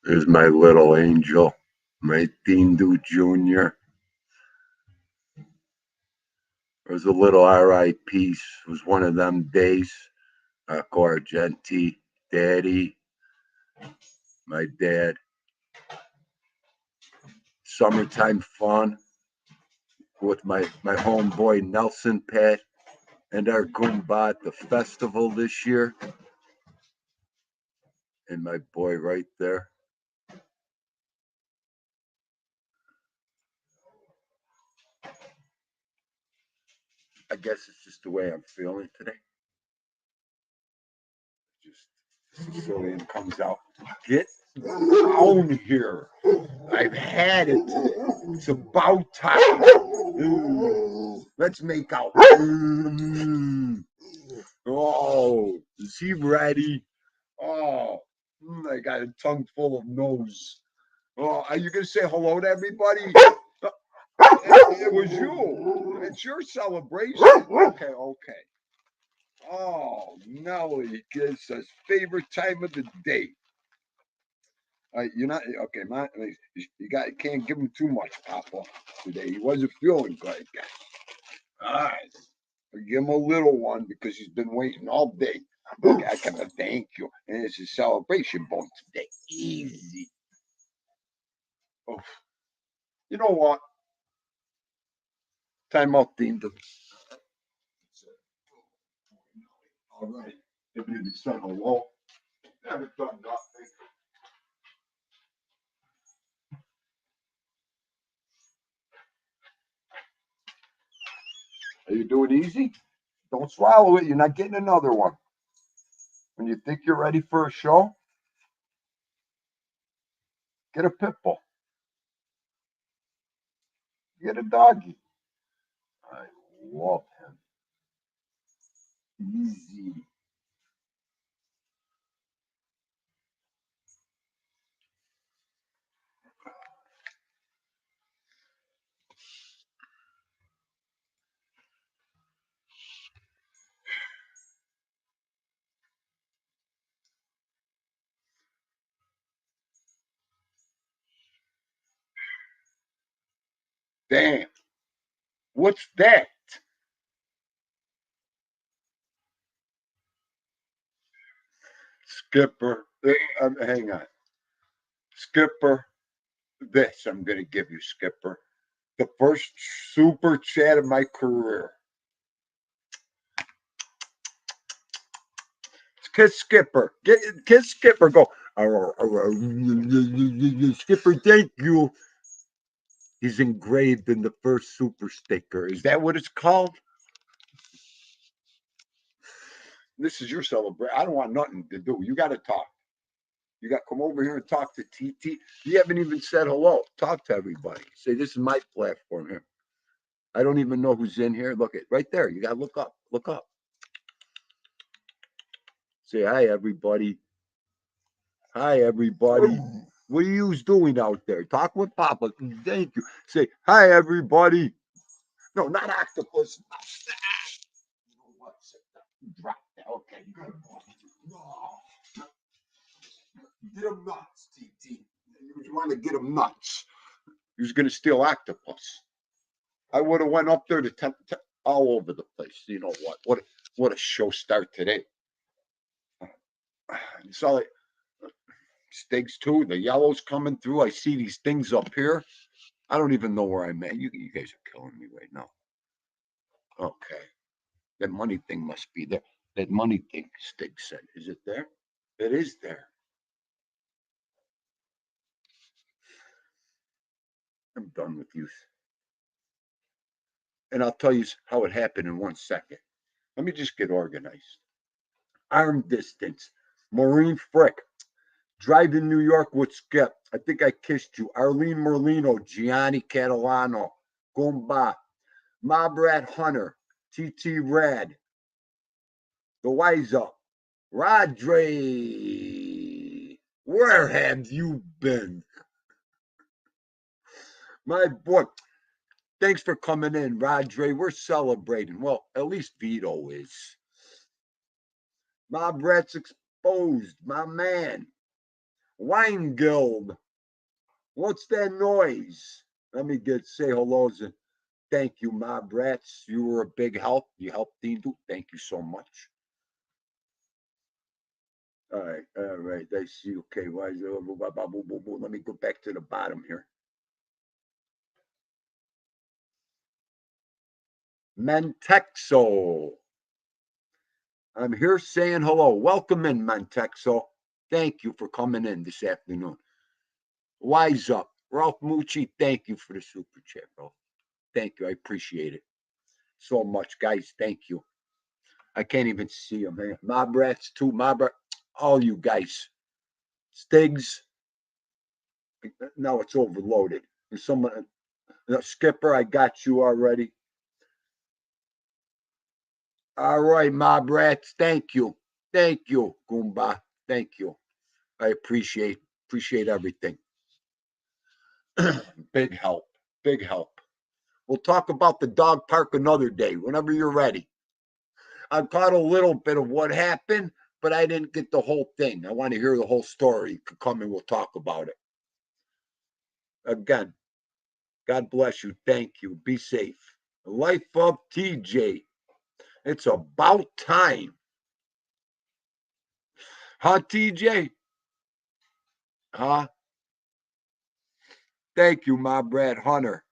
There's my little angel, my Dindu Jr. It was a little R.I.P. It was one of them days. Marco Argenti, Daddy, my dad. Summertime fun with my homeboy Nelson Pat and our Goomba at the festival this year. And my boy right there. I guess it's just the way I'm feeling today. Just Sicilian comes out. Get down here. I've had it today. It's about time. Let's make out. Oh, is he ready? Oh, I got a tongue full of nose. Oh, are you going to say hello to everybody? It was you. It's your celebration. Okay. Oh, Nelly, it's his favorite time of the day. You're not okay, man. You can't give him too much, Papa. Today he wasn't feeling good. All right, give him a little one because he's been waiting all day. Okay, I gotta thank you, and it's a celebration bone today. Easy. Oh, you know what? Time out, Dean. All right, if you said hello, haven't done nothing. Are you doing easy? Don't swallow it. You're not getting another one. When you think you're ready for a show, get a pit bull. Get a doggy. I love him. Easy. Damn. What's that? Skipper. Hang on. Skipper. This I'm going to give you, Skipper. The first super chat of my career. Kiss Skipper. Kiss Skipper. Go. Skipper, thank you. He's engraved in the first super sticker. Is that what it's called? This is your celebration. I don't want nothing to do. You got to talk. You got to come over here and talk to TT. You haven't even said hello. Talk to everybody. Say, this is my platform here. I don't even know who's in here. Look at right there. You got to look up. Look up. Say, hi, everybody. Hi, everybody. What are you doing out there? Talk with Papa. Thank you. Say, hi, everybody. No, not octopus. You know what? Drop that. Okay. No. Get him nuts, TT. You want to get him nuts. He was going to steal octopus. I would have went up there to all over the place. You know what? What a show start today. You saw it. Steaks too. The yellow's coming through. I see these things up here. I don't even know where I'm at. You guys are killing me right now. Okay. That money thing must be there. That money thing, Stig said. Is it there? It is there. I'm done with you. And I'll tell you how it happened in 1 second. Let me just get organized. Arm distance. Maureen Frick. Driving New York with Skip. I think I kissed you. Arlene Merlino. Gianni Catalano. Gumba. Mobrat Hunter. TT Rad. The Wise Up. Rodri. Where have you been? My boy. Thanks for coming in, Rodri. We're celebrating. Well, at least Vito is. My Brett's exposed. My man. Wine Guild. What's that noise? Let me say hellos and thank you, my brats. You were a big help. You helped Dean. Thank you so much. All right. I see. Okay, why is it? Let me go back to the bottom here. Mentexo. I'm here saying hello. Welcome in, Mentexo. Thank you for coming in this afternoon. Wise up. Ralph Mucci, thank you for the super chat, bro. Thank you. I appreciate it so much, guys. Thank you. I can't even see them, man. Mob rats, too. All you guys. Stigs. Now it's overloaded. And someone, Skipper, I got you already. All right, mob rats. Thank you. Thank you, Goomba. Thank you. I appreciate everything. Big help. Big help. We'll talk about the dog park another day, whenever you're ready. I caught a little bit of what happened, but I didn't get the whole thing. I want to hear the whole story. You can come and we'll talk about it. Again, God bless you. Thank you. Be safe. Life of TJ. It's about time. Huh, TJ? Huh? Thank you, my Brad Hunter.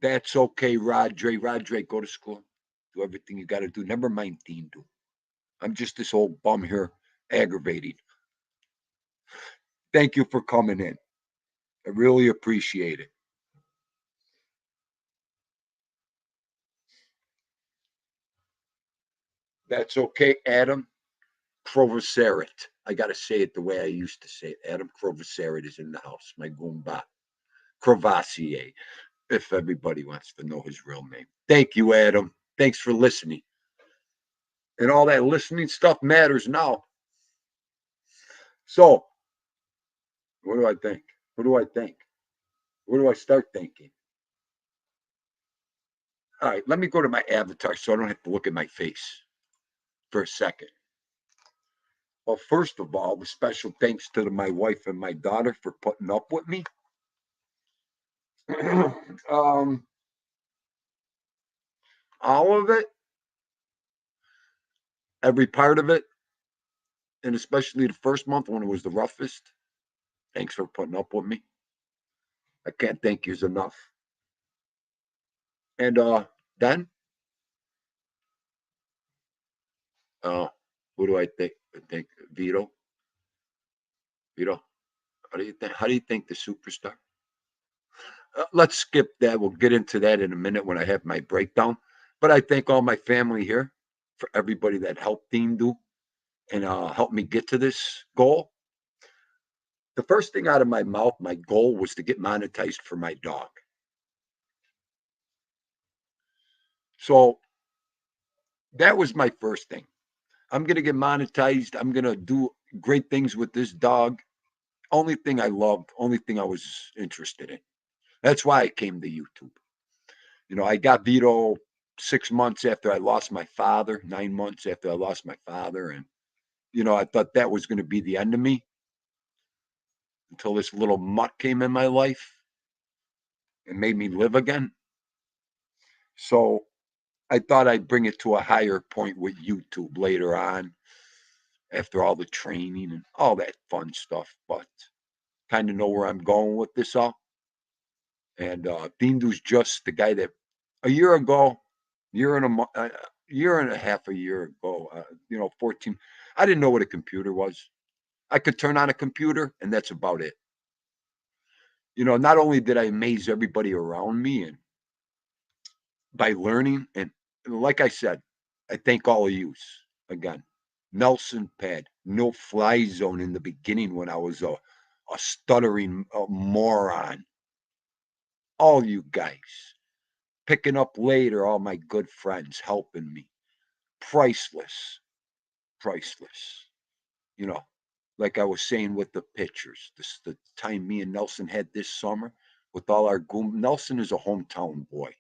That's okay, Rodre, go to school. Do everything you got to do. Never mind, Dean. Do. I'm just this old bum here aggravating. Thank you for coming in. I really appreciate it. That's okay, Adam Provocerit. I got to say it the way I used to say it. Adam Provocerit is in the house, my Goomba. Crevassier, if everybody wants to know his real name. Thank you, Adam. Thanks for listening. And all that listening stuff matters now. So, what do I think? What do I think? Where do I start thinking? All right, let me go to my avatar so I don't have to look at my face for a second. Well, first of all, the special thanks to my wife and my daughter for putting up with me. um, all of it, every part of it, and especially the first month when it was the roughest. Thanks for putting up with me. I can't thank you enough. And then, who do I think? I think Vito. Vito, how do you think the superstar? Let's skip that. We'll get into that in a minute when I have my breakdown. But I thank all my family here for everybody that helped Dean do and helped me get to this goal. The first thing out of my mouth, my goal was to get monetized for my dog. So that was my first thing. I'm going to get monetized. I'm going to do great things with this dog. Only thing I loved, only thing I was interested in. That's why I came to YouTube. You know, I got Vito 6 months after I lost my father, 9 months after I lost my father. And, you know, I thought that was going to be the end of me until this little mutt came in my life and made me live again. So I thought I'd bring it to a higher point with YouTube later on after all the training and all that fun stuff. But kind of know where I'm going with this all. And Dindu's just the guy that a year ago, year and a half, a year ago, 14. I didn't know what a computer was. I could turn on a computer, and that's about it. Not only did I amaze everybody around me and by learning, and like I said, I thank all of you again. Nelson Pad, no fly zone in the beginning when I was a stuttering moron. All you guys picking up later, all my good friends helping me. Priceless, priceless. You know, like I was saying with the pictures, the time me and Nelson had this summer with all our goon. Nelson is a hometown boy.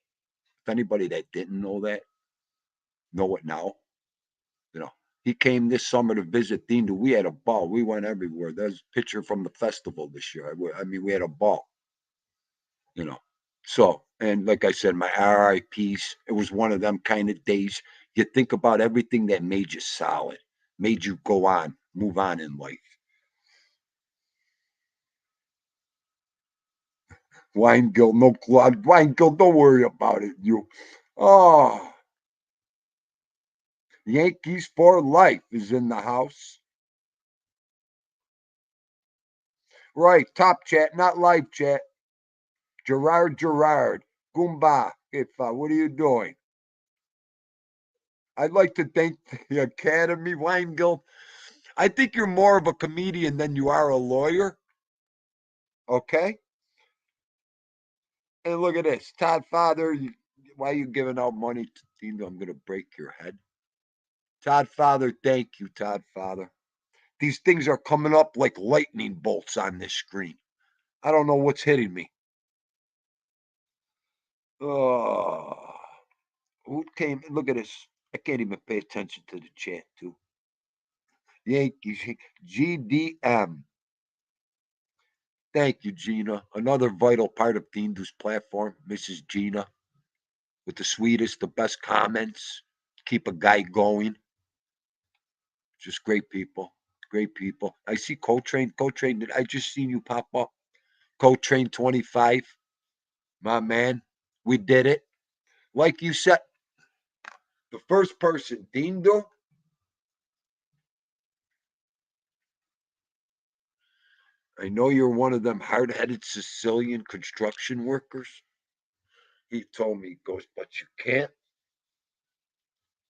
If anybody that didn't know that, know it now. You know, he came this summer to visit Dindu. We had a ball. We went everywhere. There's a picture from the festival this year. I mean, we had a ball. You know, so and like I said, my RIPs. It was one of them kind of days. You think about everything that made you solid, made you go on, move on in life. Weingill, no Claude. Weingill, don't worry about it. Oh, Yankees for life is in the house. Right, top chat, not live chat. Gerard, Goomba, what are you doing? I'd like to thank the Academy, Weingill. I think you're more of a comedian than you are a lawyer. Okay? And look at this. Todd Father, why are you giving out money to Dino? I'm going to break your head. Todd Father, thank you, Todd Father. These things are coming up like lightning bolts on this screen. I don't know what's hitting me. Oh, who came? Look at this. I can't even pay attention to the chat, too. Yankees, GDM. Thank you, Gina. Another vital part of Dindu's platform, Mrs. Gina, with the sweetest, the best comments. Keep a guy going. Just great people. Great people. I see Coltrane. Coltrane, I just seen you pop up. Coltrane 25. My man, we did it. Like you said, the first person, Dindu. I know you're one of them hard headed Sicilian construction workers. He told me, he goes, but you can't.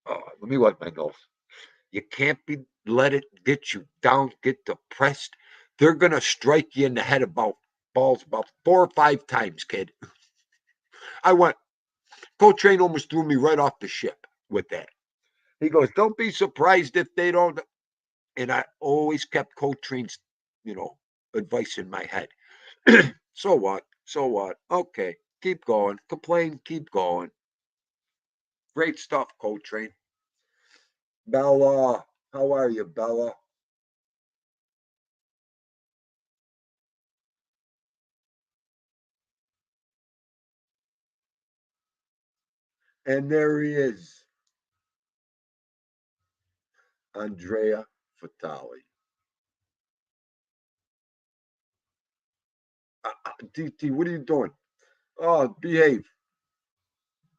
Let me wipe my nose. You can't be let it get you down, get depressed. They're gonna strike you in the head about balls about 4 or 5 times, kid. I went, Coltrane almost threw me right off the ship with that. He goes, don't be surprised if they don't. And I always kept Coltrane's, advice in my head. So what? So what? Okay, keep going. Complain, keep going. Great stuff, Coltrane. Bella, how are you, Bella? And there he is, Andrea Fatali. DT, what are you doing? Oh, behave.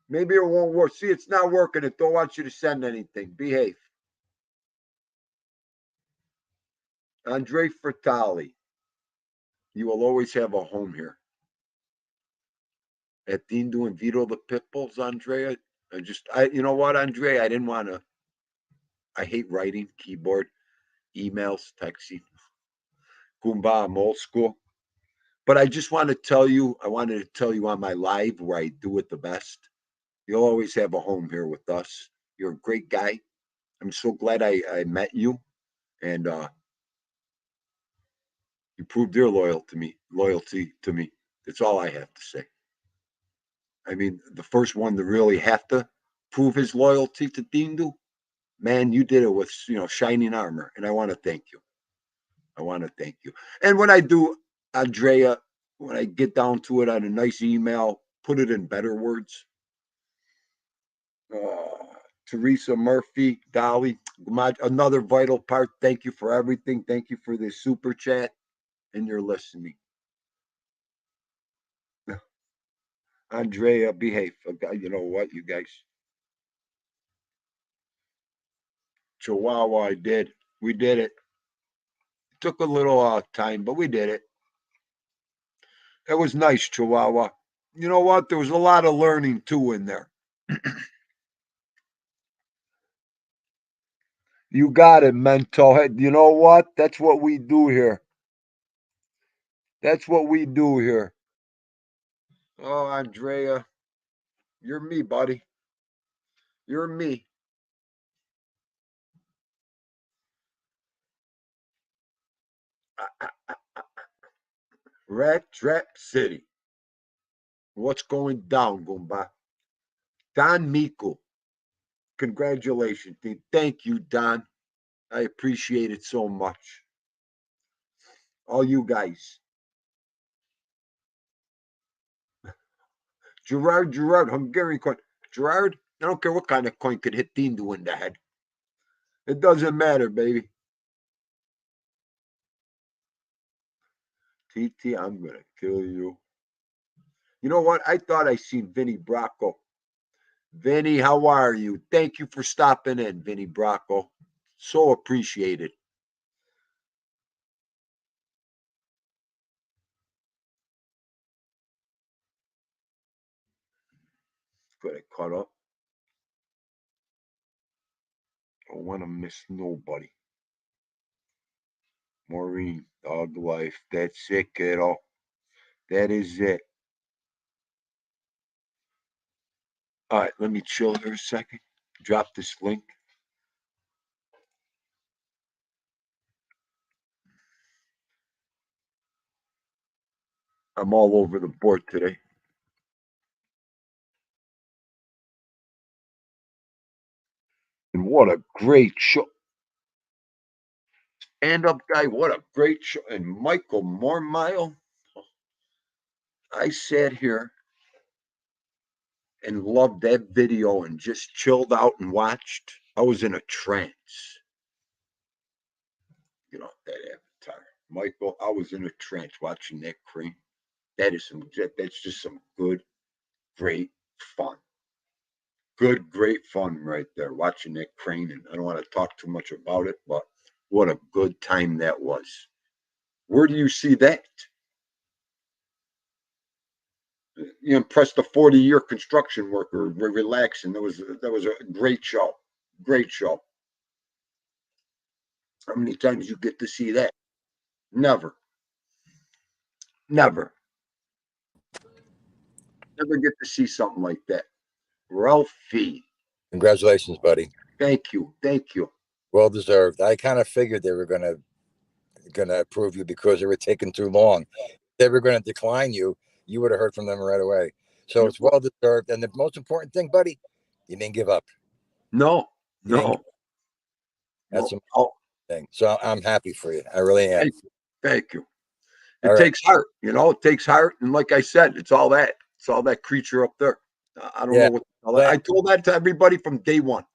Maybe it won't work. See, it's not working. It don't want you to send anything. Behave. Andre Fatali, you will always have a home here. At Dean doing Vito the Pitbulls, Andrea. You know what, Andrea? I didn't want to. I hate writing, keyboard, emails, texting. Goomba, I'm old school. But I just want to tell you, I wanted to tell you on my live where I do it the best. You'll always have a home here with us. You're a great guy. I'm so glad I met you, and you proved your loyalty to me. That's all I have to say. I mean, the first one to really have to prove his loyalty to Dindu, man, you did it with shining armor, and I want to thank you. I want to thank you. And when I do, Andrea, when I get down to it on a nice email, put it in better words. Teresa Murphy, Dolly, another vital part. Thank you for everything. Thank you for this super chat. and you're listening. Andrea, behave. You know what, you guys? Chihuahua, I did. We did it. Took a little time, but we did it. It was nice, Chihuahua. You know what? There was a lot of learning too in there. You got it, mental head. You know what? That's what we do here. That's what we do here. Oh, Andrea, you're me, buddy. You're me. Rat Trap City. What's going down, Goomba? Don Miko. Congratulations, team. Thank you, Don. I appreciate it so much. All you guys. Gerard, Hungarian coin. Gerard, I don't care what kind of coin could hit Dindu in the head. It doesn't matter, baby. TT, I'm gonna kill you. You know what? I thought I seen Vinny Bracco. Vinny, how are you? Thank you for stopping in, Vinny Bracco. So appreciated. Good, I caught up. Don't want to miss nobody. Maureen, dog life. That's it, kiddo. That is it. All right, let me chill here a second. Drop this link. I'm all over the board today. And what a great show. Stand up guy, what a great show. And Michael Mormile. I sat here and loved that video and just chilled out and watched. I was in a trance. You know, that avatar. Michael, I was in a trance watching that crane. That's just some good, great fun. Good, great fun right there. Watching that crane, and I don't want to talk too much about it, but what a good time that was. Where do you see that? You impressed a 40-year construction worker relaxing. That was a great show. Great show. How many times you get to see that? Never. Never. Never get to see something like that. Ralphie. Congratulations, buddy. Thank you. Thank you. Well deserved. I kind of figured they were gonna approve you because they were taking too long. If they were gonna decline you, you would have heard from them right away. So You're it's right. well deserved. And the most important thing, buddy, you didn't give up. No, You didn't. no, That's no. the Oh, thing. So I'm happy for you. I really am. thank you. Thank you. All It right. takes heart, it takes heart. And like I said, it's all that. It's all that creature up there. I don't know Yeah. what to tell it. Glad. I told that to everybody from day one.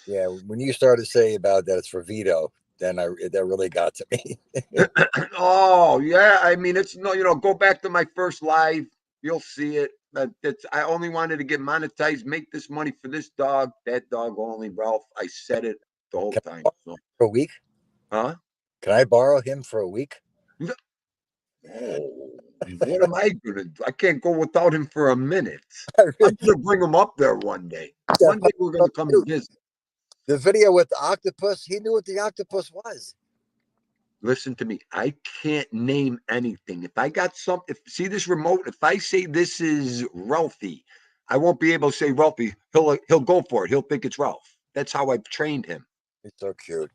Yeah. When you started to say about that, it's for veto. Then that really got to me. Oh yeah, I mean it's no, go back to my first live. You'll see it. I only wanted to get monetized, make this money for this dog, that dog only, Ralph. I said it the whole Can I time. borrow So, for a week? huh? Can I borrow him for a week? Oh, what am I gonna do? I can't go without him for a minute. I really I'm gonna bring him up there one day. that One day we're gonna come and dude, visit. the video with the octopus, he knew what the octopus was. Listen to me. I can't name anything. If I got if see this remote, if I say this is Ralphie, I won't be able to say Ralphie. He'll go for it. He'll think it's Ralph. That's how I've trained him. He's so cute.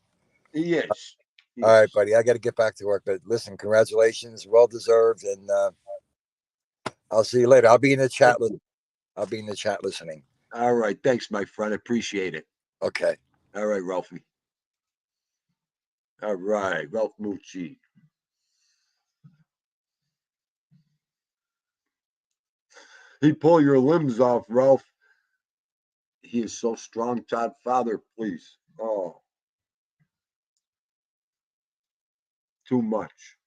He is. He All right, is. buddy. I got to get back to work. But listen, congratulations. Well deserved. And I'll see you later. I'll be in the Thank chat. you. I'll be in the chat listening. All right. Thanks, my friend. I appreciate it. Okay. All right, Ralphie. All right, Ralph Mucci. He pull your limbs off, Ralph. He is so strong, Todd. Father, please. Oh, too much.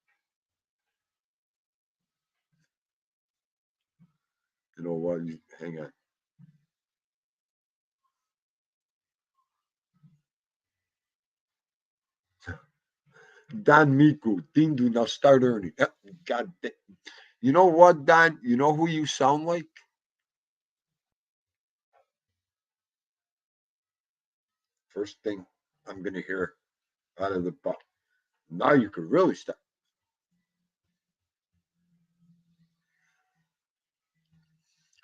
You know what? Hang on. Don Miku, Dindu, now start earning. God, you know what, Don? You know who you sound like? First thing I'm going to hear out of the box. Now you can really start.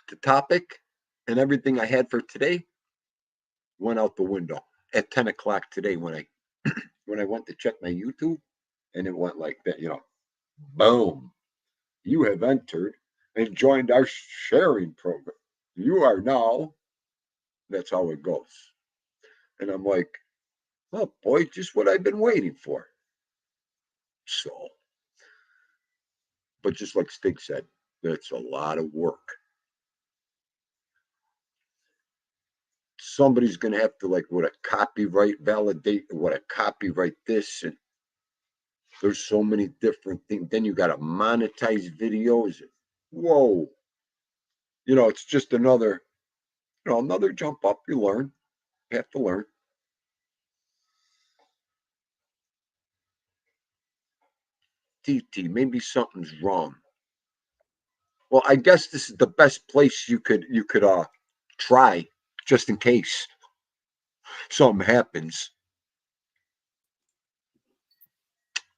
The topic and everything I had for today went out the window at 10 o'clock today when I when I went to check my YouTube, and it went like that, boom. You have entered and joined our sharing program. You are now, that's how it goes. And I'm like, oh boy, just what I've been waiting for. So, but just like Stig said, that's a lot of work. Somebody's going to have to, like, what a copyright validate, what a copyright this, and there's so many different things. Then you got to monetize videos. Whoa. It's just another, another jump up. You learn. You have to learn. TT, maybe something's wrong. Well, I guess this is the best place you could try, just in case something happens.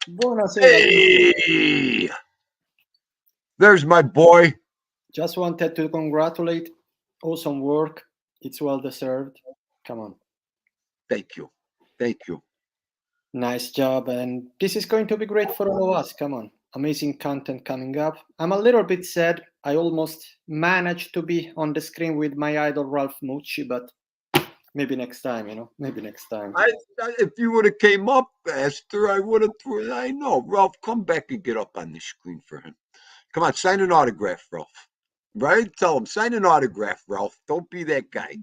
Buonasera. Hey, there's my boy. Just wanted to congratulate. Awesome work. It's well deserved. Come on. Thank you. Thank you. Nice job. And this is going to be great for all of us. Come on. Amazing content coming up. I'm a little bit sad. I almost managed to be on the screen with my idol Ralph Mucci, but maybe next time, maybe next time. If you would have came up faster, I would have. I know, Ralph, come back and get up on the screen for him. Come on, sign an autograph, Ralph. Right? Tell him, sign an autograph, Ralph. Don't be that guy.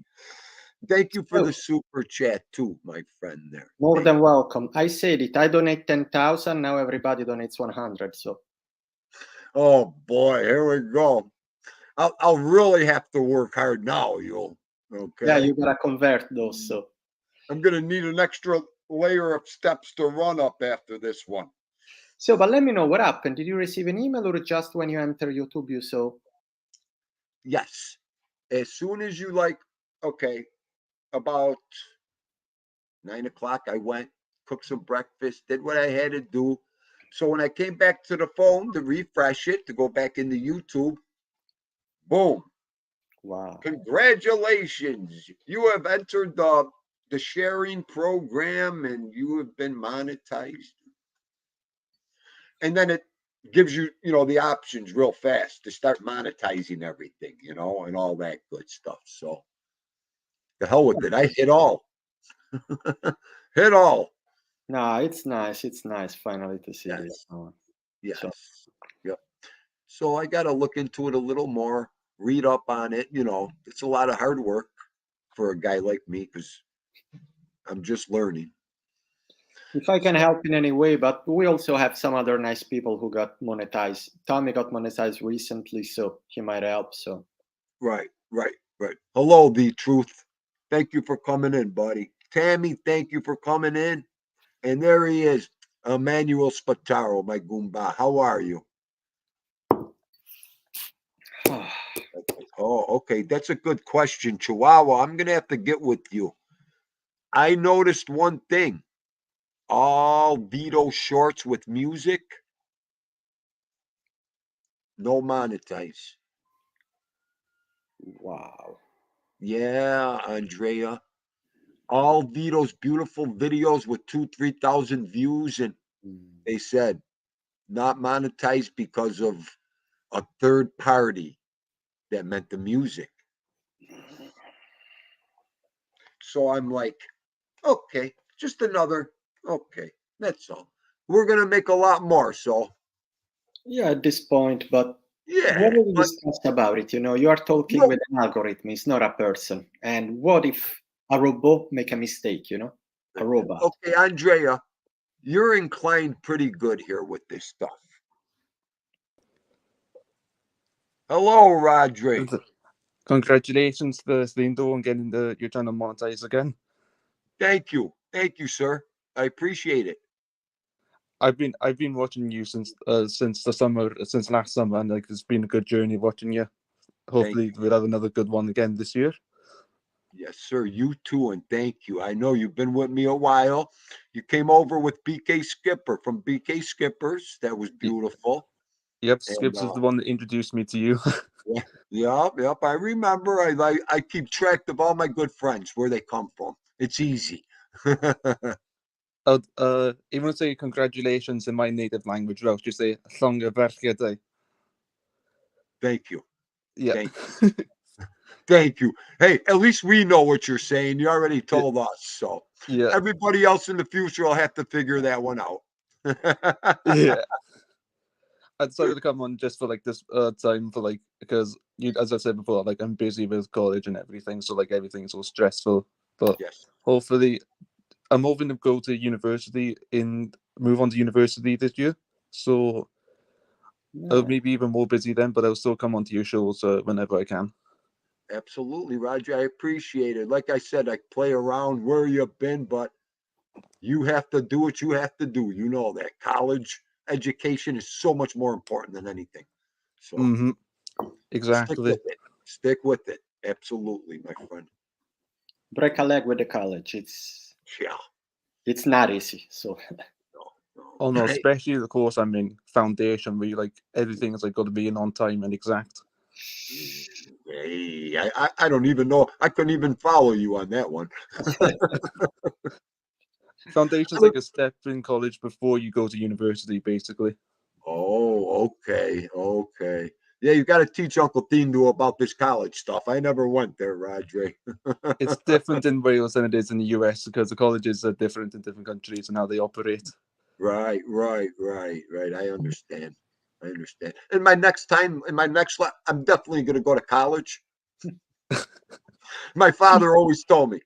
Thank you for the super chat too, my friend there. More than welcome. I said it. I donate 10,000. Now everybody donates 100. So. Oh boy, here we go. I'll really have to work hard now, okay? Yeah, you gotta convert those. So I'm gonna need an extra layer of steps to run up after this one. So, but let me know what happened. Did you receive an email or just when you enter YouTube you saw? Yes. As soon as you about 9 o'clock, I went, cooked some breakfast, did what I had to do. So when I came back to the phone to refresh it, to go back into YouTube, boom. Wow. Congratulations. You have entered the sharing program and you have been monetized. And then it gives you, the options real fast to start monetizing everything, and all that good stuff. So the hell with it. I hit all. Hit all. No, it's nice. It's nice finally to see this. Yes. Yep. So I got to look into it a little more, read up on it. It's a lot of hard work for a guy like me because I'm just learning. If I can help in any way, but we also have some other nice people who got monetized. Tommy got monetized recently, so he might help. So. Right. Hello, The Truth. Thank you for coming in, buddy. Tammy, thank you for coming in. And there he is, Emmanuel Spataro, my Goomba. How are you? Oh, okay. That's a good question, Chihuahua. I'm going to have to get with you. I noticed one thing. All Vito shorts with music, no monetize. Wow. Yeah, Andrea. All Vito's beautiful videos with 2,000-3,000 views, and they said not monetized because of a third party that meant the music. So I'm like, okay, just another, okay, that's all. We're going to make a lot more, so. Yeah, at this point, but Yeah. what do we discuss about it? You are talking with an algorithm. It's not a person. And what if a robot make a mistake, a robot? Okay, Andrea, you're inclined pretty good here with this stuff. Hello, Rodri. Congratulations, Lindo, on getting your channel monetized again. Thank you, sir. I appreciate it. I've been watching you since since last summer, and like it's been a good journey watching you. Hopefully, we'll have another good one again this year. Yes, sir. You too, and thank you. I know you've been with me a while. You came over with BK Skipper from BK Skippers. That was beautiful. Yep, And, Skips is the one that introduced me to you. Yep. I remember. I keep track of all my good friends, where they come from. It's easy. Even to say congratulations in my native language, Welsh, you say "Llonga Ferchiadau." Thank you. Yeah. Thank you. Thank you. Hey, at least we know what you're saying. You already told us. So yeah. everybody else in the future will have to figure that one out. Yeah. I decided to come on just for like this time for like because you, as I said before, like I'm busy with college and everything, so like everything's so stressful. But Yes. hopefully, I'm hoping to go to university move on to university this year. So I'll maybe even more busy then, but I'll still come onto your shows whenever I can. Absolutely, Roger. I appreciate it. Like I said, I play around where you've been, but you have to do what you have to do. You know that college education is so much more important than anything. So Exactly. Stick with it. Absolutely, my friend. Break a leg with the college. It's not easy. So Oh no, especially the course I'm in, foundation, where you like everything is like got to be in on time and exact. Hey, I don't even know. I couldn't even follow you on that one. Foundation's like a step in college before you go to university, basically. Oh, okay. Yeah, you got to teach Uncle Tindu about this college stuff. I never went there, Rodri. It's different in Wales than it is in the US because the colleges are different in different countries and how they operate. Right. I understand. In my next life, I'm definitely going to go to college. My father always told me,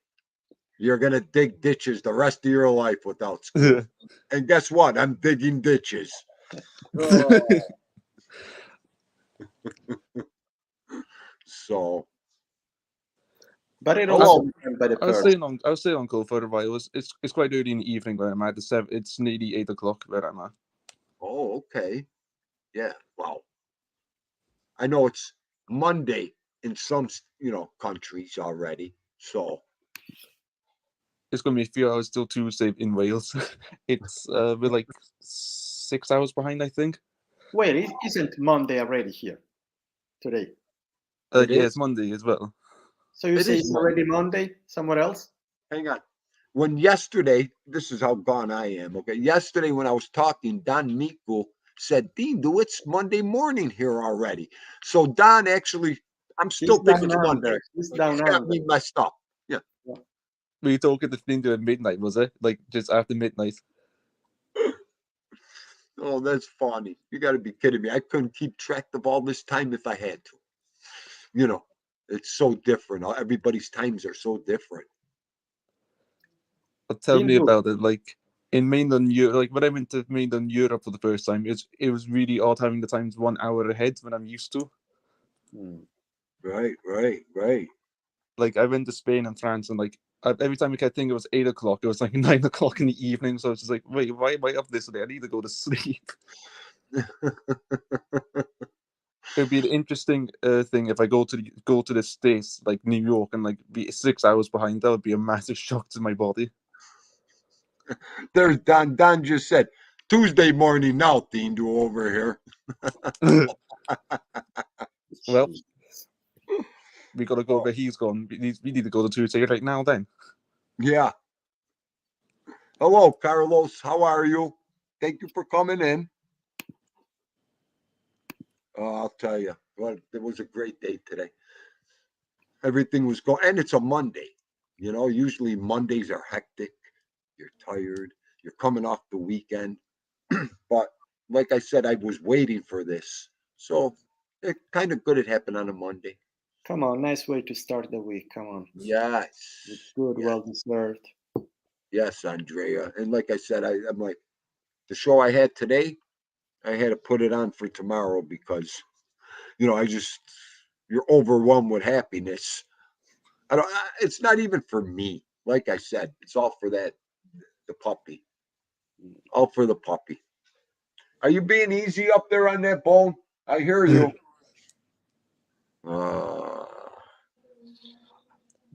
you're going to dig ditches the rest of your life without school. And guess what? I'm digging ditches. So, but it hello. also by the I was staying on call for a while. It's quite early in the evening where I'm at. It's nearly 8 o'clock where I'm at. Oh, okay. Yeah. Wow. I know it's Monday in some, countries already. So It's going to be a few hours till Tuesday in Wales. It's we're like 6 hours behind, I think. Wait, isn't Monday already here today? Yeah, it's Monday as well. So you say it's already Monday somewhere else? Hang on. When yesterday, this is how gone I am. Okay. Yesterday, when I was talking, Don Miko said, Dean, it's Monday morning here already. So Don actually, I'm still thinking it's Monday. He's got me messed up. Yeah. Were you talking to Findo at midnight, was it? Like just after midnight? Oh, that's funny. You got to be kidding me. I couldn't keep track of all this time if I had to. It's so different. Everybody's times are so different. But tell me about it. Like in mainland Europe, like when I went to mainland Europe for the first time, it was really odd having the times 1 hour ahead when I'm used to. Right. Like I went to Spain and France, and like every time I kept thinking it was 8 o'clock, it was like 9 o'clock in the evening. So I was just like, wait, why am I up this late? I need to go to sleep. It'd be an interesting thing if I go to the States, like New York, and like be 6 hours behind. That would be a massive shock to my body. There's Don. Don just said Tuesday morning now, Dean, do over here. Well, we gotta go where he's gone. We need to go to Tuesday right now then. Yeah. Hello, Carlos. How are you? Thank you for coming in. I'll tell you, it was a great day today. Everything was going, and it's a Monday. Usually Mondays are hectic. You're tired. You're coming off the weekend. But like I said, I was waiting for this. So it's kind of good it happened on a Monday. Come on, nice way to start the week. Come on. Yes. It's good, well deserved. Yes, Andrea. And like I said, I'm like, the show I had today, I had to put it on for tomorrow because you're overwhelmed with happiness. It's not even for me. Like I said, it's all for the puppy. All for the puppy. Are you being easy up there on that bone? I hear you.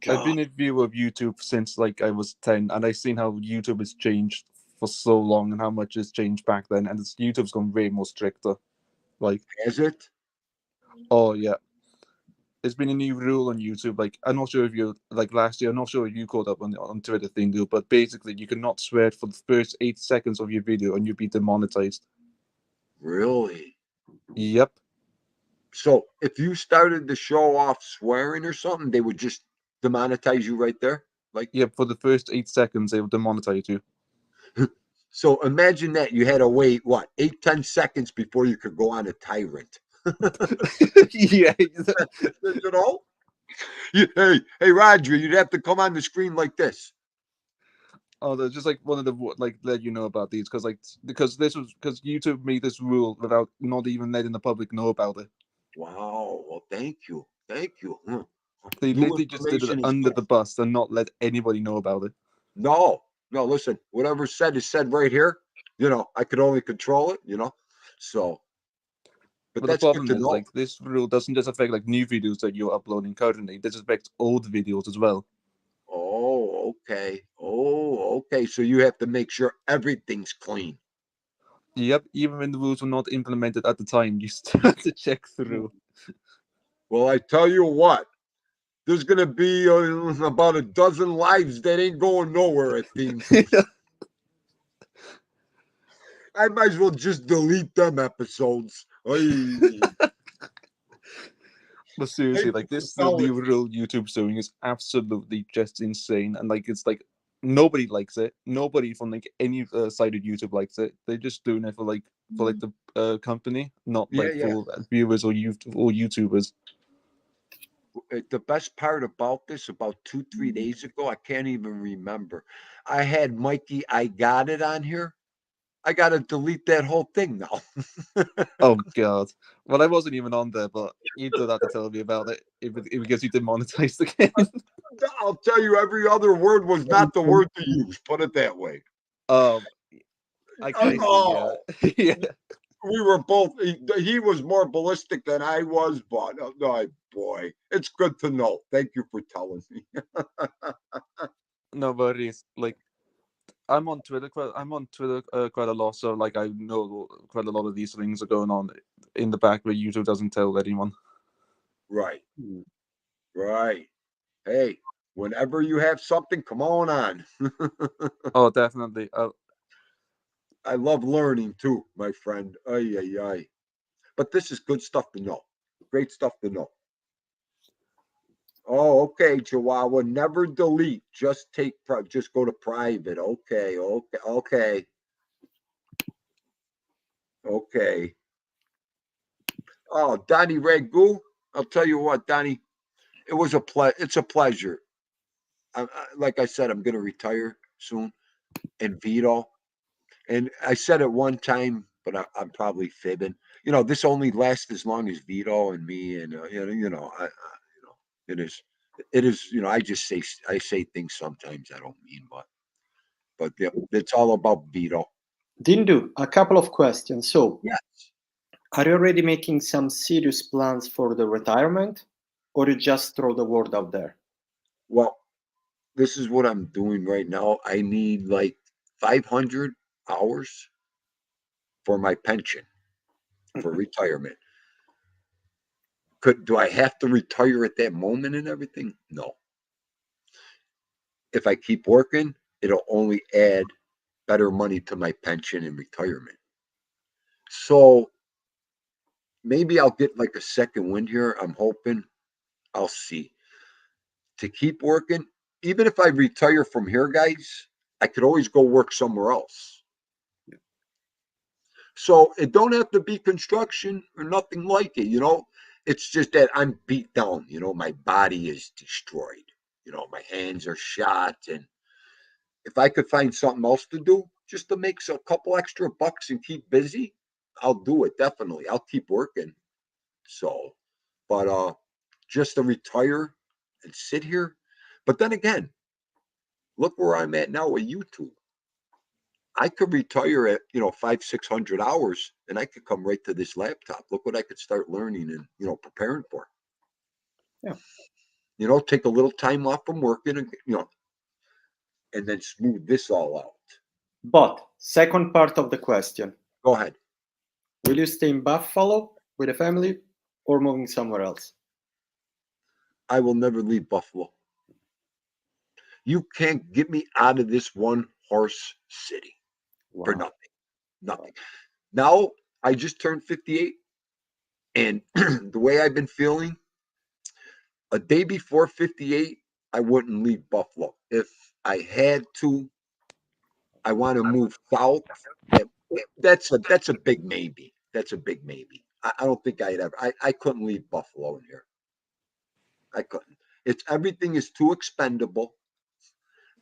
I've been a viewer of YouTube since like I was 10, and I've seen how YouTube has changed for so long and how much it's changed back then, and YouTube's gone way more stricter. Like, Is it? oh yeah, there's been a new rule on YouTube. Like, I'm not sure if you like last year. I'm not sure if you caught up on Twitter thing, dude. But basically, you cannot swear for the first 8 seconds of your video, and you'll be demonetized. Really? Yep. So if you started to show off swearing or something, they would just demonetize you right there. Like, Yep. For the first 8 seconds, they will demonetize you. so imagine that you had to wait what 8-10 seconds before you could go on a tyrant. Yeah. You know? Hey, Roger, you'd have to come on the screen like this. Oh, they're just like one of the like let you know about these because YouTube made this rule without not even letting the public know about it. Wow. Well, thank you. They New literally just did it information is under good. the bus and not let anybody know about it. No, listen, whatever's said is said right here. I could only control it, So, but But the that's good problem to is, know. like, this rule doesn't just affect like new videos that you're uploading currently. This affects old videos as well. Oh, okay. Oh, okay. So you have to make sure everything's clean. Yep, even when the rules were not implemented at the time, you still have to check through. Well, I tell you what, there's going to be about a dozen lives that ain't going nowhere at Theme Tuesday. I might as well just delete them episodes. But seriously, like the new rule YouTube's doing is absolutely just insane, and like it's like nobody likes it. Nobody from like any side of YouTube likes it. They're just doing it for like the company, not like for viewers or YouTubers. The best part about this, about 2-3 days ago, I can't even remember. I had Mikey, I got it on here. I got to delete that whole thing now. Oh God! Well, I wasn't even on there, but you did have to tell me about it. It gets you demonetized again. I'll tell you, every other word was not the word to use. Put it that way. I see. Oh, yeah. we were both. He was more ballistic than I was, but no, boy, it's good to know. Thank you for telling me. No worries. Like I'm on Twitter quite a lot, so like I know quite a lot of these things are going on in the back where YouTube doesn't tell anyone. Right. Hey, whenever you have something, come on. Oh, definitely. I love learning too, my friend. Ay. But this is good stuff to know. Great stuff to know. Oh, okay, Chihuahua. Never delete. Just just go to private. Okay. Oh, Donnie Ragu. I'll tell you what, Donnie. It's a pleasure. Like I said, I'm going to retire soon, and Vito. And I said it one time, but I'm probably fibbing. This only lasts as long as Vito and me, and it is. It is. I say things sometimes I don't mean, but yeah, it's all about Vito. Dindu, a couple of questions. So, Yes. are you already making some serious plans for the retirement, or you just throw the word out there? Well, this is what I'm doing right now. I need like 500 hours for my pension for retirement. Do I have to retire at that moment and everything? No. If I keep working, it'll only add better money to my pension and retirement. So maybe I'll get like a second wind here. I'm hoping. I'll see. To keep working, even if I retire from here, guys, I could always go work somewhere else. So it don't have to be construction or nothing like it. It's just that I'm beat down. My body is destroyed. My hands are shot, and if I could find something else to do just to make a couple extra bucks and keep busy, I'll do it definitely. I'll keep working. So, but just to retire and sit here. But then again, look where I'm at now with YouTube. I could retire at 500-600 hours, and I could come right to this laptop. Look what I could start learning and preparing for. Yeah. Take a little time off from working, and then smooth this all out. But second part of the question: Go ahead. will you stay in Buffalo with a family or moving somewhere else? I will never leave Buffalo. You can't get me out of this one horse city for Wow. nothing. Now I just turned 58, and the way I've been feeling, a day before 58, I wouldn't leave Buffalo. If I had to, I want to move south. That's a big maybe. That's a big maybe. I don't think I'd ever. I couldn't leave Buffalo in here. I couldn't. It's everything is too expendable.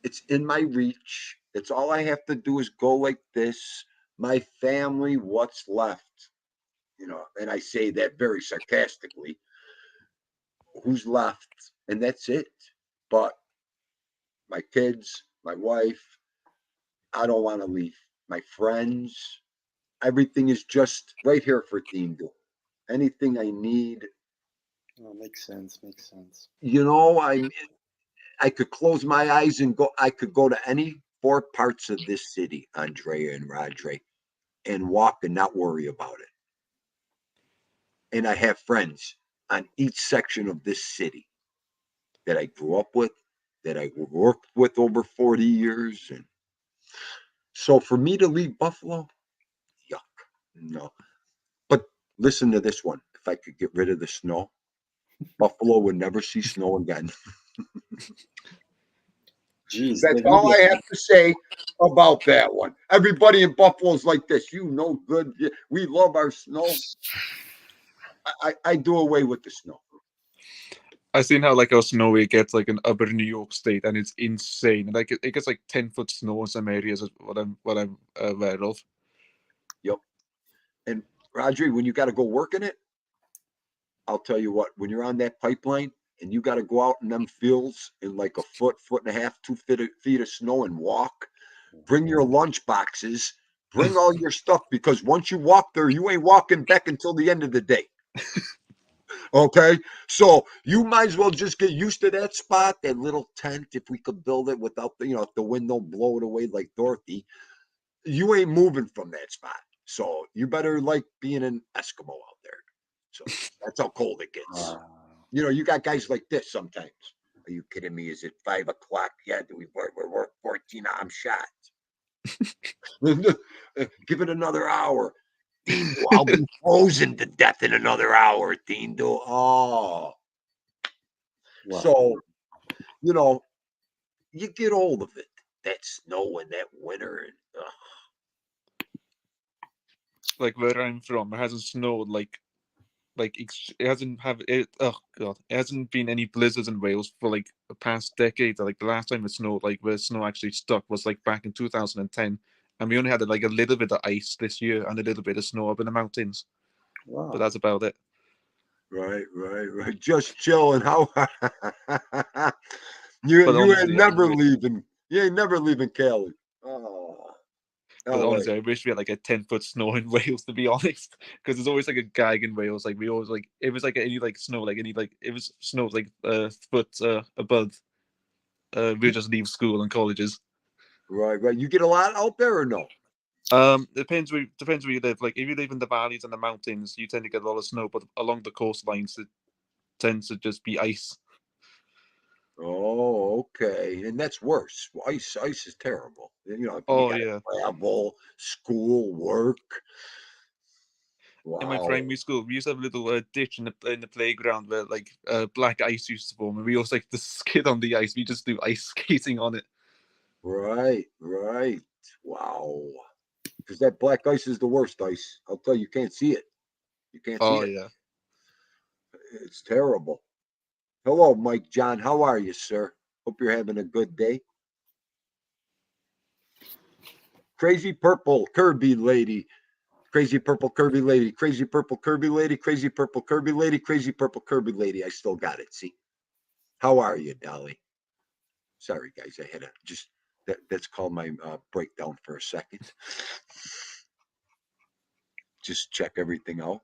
It's in my reach. It's all I have to do is go like this. My family, what's left? And I say that very sarcastically. Who's left? And that's it. But my kids, my wife, I don't want to leave. My friends, everything is just right here for Tindo. Anything I need, Oh, makes sense. Makes sense. I could close my eyes and go. I could go to any four parts of this city, Andrea and Rodre, and walk and not worry about it. And I have friends on each section of this city that I grew up with, that I worked with over 40 years. And so for me to leave Buffalo, yuck, no. But listen to this one. If I could get rid of the snow, Buffalo would never see snow again. Jeez, That's all I have to say about that one. Everybody in Buffalo's like this. Good. We love our snow. I do away with the snow. I've seen how how snowy it gets in upper New York State, and it's insane. And it gets 10-foot snow in some areas. Is what I'm aware of. Yep. And Roger, when you got to go work in it, I'll tell you what. When you're on that pipeline and you got to go out in them fields in a foot and a half, 2 feet of snow and walk, bring your lunch boxes, bring all your stuff, because once you walk there, you ain't walking back until the end of the day. Okay, so you might as well just get used to that spot, that little tent. If we could build it without if the wind don't blow it away like Dorothy, you ain't moving from that spot. So you better like being an Eskimo out there. So that's how cold it gets. You got guys like this sometimes. Are you kidding me? Is it 5 o'clock? Yeah, we're 14. I'm shot. Give it another hour. Tindo, I'll be frozen to death in another hour, Tindo. Oh. Wow. So, you get old of it. That snow and that winter. Where I'm from, it hasn't snowed it hasn't have it. Oh god, it hasn't been any blizzards in Wales for the past decade. The last time it snowed, where snow actually stuck, was back in 2010, and we only had a little bit of ice this year and a little bit of snow up in the mountains. Wow. But that's about it. Right. Just chilling. How you ain't never leaving. You ain't never leaving Cali. Oh. But honestly, I wish we had a 10-foot snow in Wales, to be honest, because there's always a gag in Wales. We always it was any snow, it was snow foot above. We just leave school and colleges. Right. You get a lot out there or no? Depends where you live. If you live in the valleys and the mountains, you tend to get a lot of snow. But along the coastlines, it tends to just be ice. Oh, okay. And that's worse. Ice is terrible. Yeah. Travel, school, work. Wow. In my primary school, we used to have a little ditch in the playground where black ice used to form, and we also to skid on the ice. We just do ice skating on it. Right. Wow. Because that black ice is the worst ice. I'll tell you, you can't see it. You can't see it. Oh yeah. It's terrible. Hello, Mike John. How are you, sir? Hope you're having a good day. Crazy Purple Kirby Lady. Crazy purple curvy lady, crazy purple curvy lady, crazy purple curvy lady, crazy purple curvy lady. I still got it. See, how are you, Dolly? Sorry, guys, I had to just that's called my breakdown for a second. Just check everything out.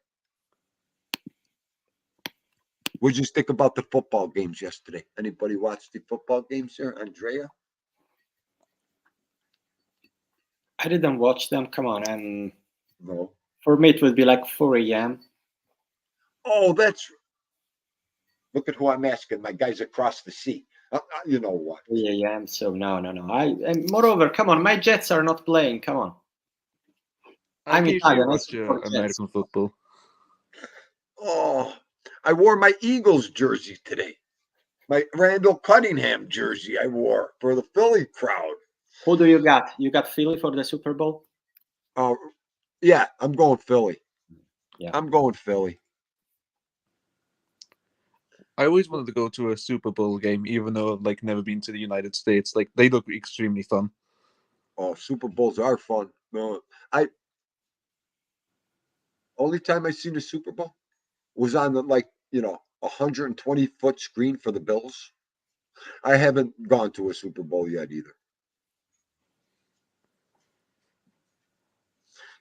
What'd you think about the football games yesterday? Anybody watch the football games there, Andrea? I didn't watch them. Come on, and No. for me it would be like 4 a.m. Oh, that's. Look at who I'm asking. My guys across the sea. You know what? 3 a.m. So no. And moreover, come on, my Jets are not playing. Come on. I I'm occasionally Italian. I watch support Jets. American football. Oh, I wore my Eagles jersey today. My Randall Cunningham jersey I wore for the Philly crowd. Who do you got? You got Philly for the Super Bowl? Yeah, I'm going Philly. Yeah. I'm going Philly. I always wanted to go to a Super Bowl game, even though I've like never been to the United States. Like they look extremely fun. Oh, Super Bowls are fun. No, only time I seen a Super Bowl was on the 120-foot screen for the Bills. I haven't gone to a Super Bowl yet either.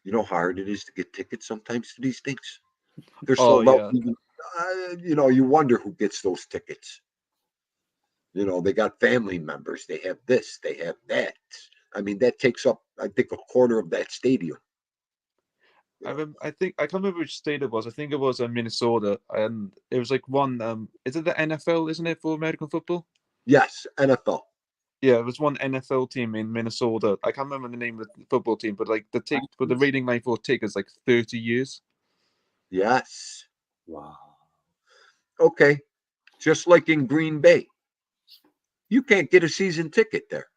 You know how hard it is to get tickets sometimes to these things. They're Oh sold out. yeah, You wonder who gets those tickets. They got family members. They have this. They have that. I mean, that takes up, I think, a quarter of that stadium. I think I can't remember which state it was. I think it was Minnesota, and it was like one. Is it the NFL? Isn't it for American football? Yes, NFL. Yeah, it was one NFL team in Minnesota. I can't remember the name of the football team, but like the rating line for tickets like 30 years. Yes. Wow. Okay. Just like in Green Bay, you can't get a season ticket there.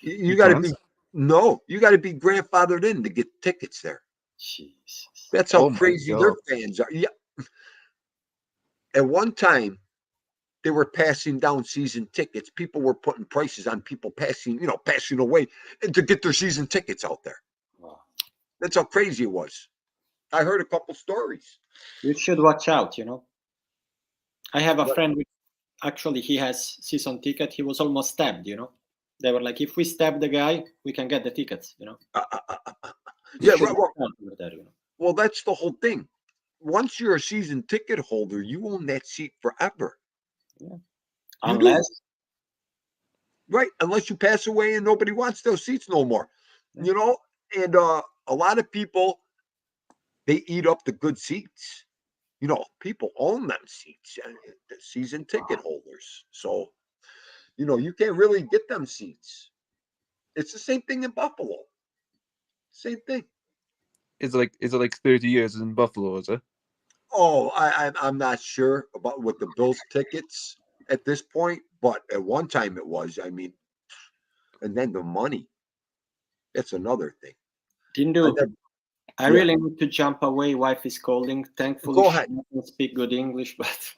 You got to can't? be you got to be grandfathered in to get tickets there. Jesus. That's how Oh my crazy their God. fans are. Yeah. At one time, they were passing down season tickets. People were putting prices on people passing away to get their season tickets out there. Wow. That's how crazy it was. I heard a couple stories. You should watch out, I have a What? friend actually he has season ticket. He was almost stabbed, They were like, if we stab the guy, we can get the tickets, Yeah, Should right. watch out for that, Well, that's the whole thing. Once you're a season ticket holder, you own that seat forever. Yeah. You do. Unless Right, unless you pass away and nobody wants those seats no more. Yeah. And a lot of people, they eat up the good seats. People own them seats, the season ticket holders. So, you can't really get them seats. It's the same thing in Buffalo. Same thing. Is it like 30 years in Buffalo? Is it? Oh, I'm not sure about what the Bills tickets at this point, but at one time it was. I mean, and then the money. That's another thing. Dindu, I Yeah. really need to jump away. Wife is calling. Thankfully, Go she ahead. doesn't speak good English, but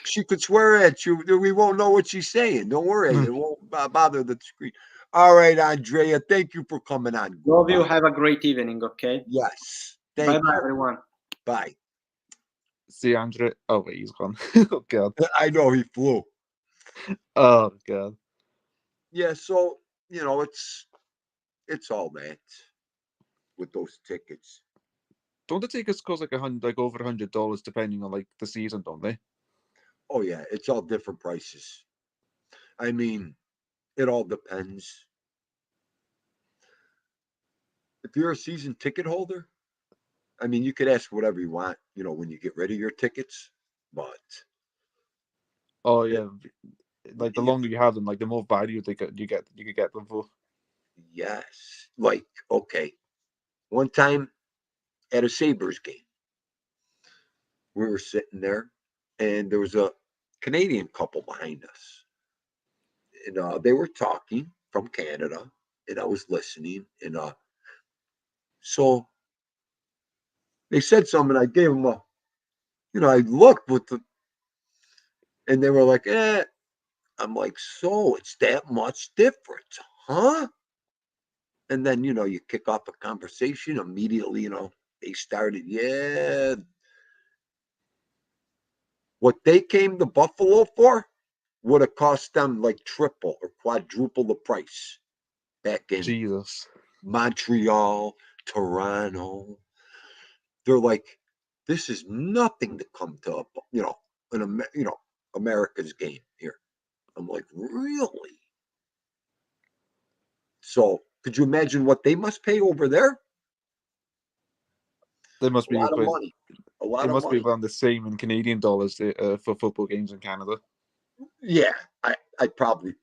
She could swear at you. We won't know what she's saying. Don't worry. It won't bother the screen. All right, Andrea. Thank you for coming on. love you. Have a great evening, okay? Yes. Bye Thank bye, you. everyone. Bye. See Andre. Oh wait, he's gone. Oh God. I know he flew. Oh God. Yeah. So it's all that with those tickets. Don't the tickets cost like over $100 depending on like the season, don't they? Oh yeah, it's all different prices. I mean, it all depends. If you're a season ticket holder, I mean, you could ask whatever you want, when you get rid of your tickets. But Oh it, yeah. Like the yeah, longer you have them, like the more value you could get them for. yes. Like, okay. One time at a Sabres game, we were sitting there and there was a Canadian couple behind us. And they were talking from Canada and I was listening. And so they said something. I gave them I looked and they were like, I'm like, so it's that much different, huh? And then, you kick off a conversation immediately, they started, yeah. What they came to Buffalo for would have cost them like triple or quadruple the price back in Jesus. Montreal, Toronto. They're like, this is nothing to come to, America's game here. I'm like, really? So could you imagine what they must pay over there? There must A be lot of quite, money. A lot it of must be money. around the same in Canadian dollars for football games in Canada. Yeah, I probably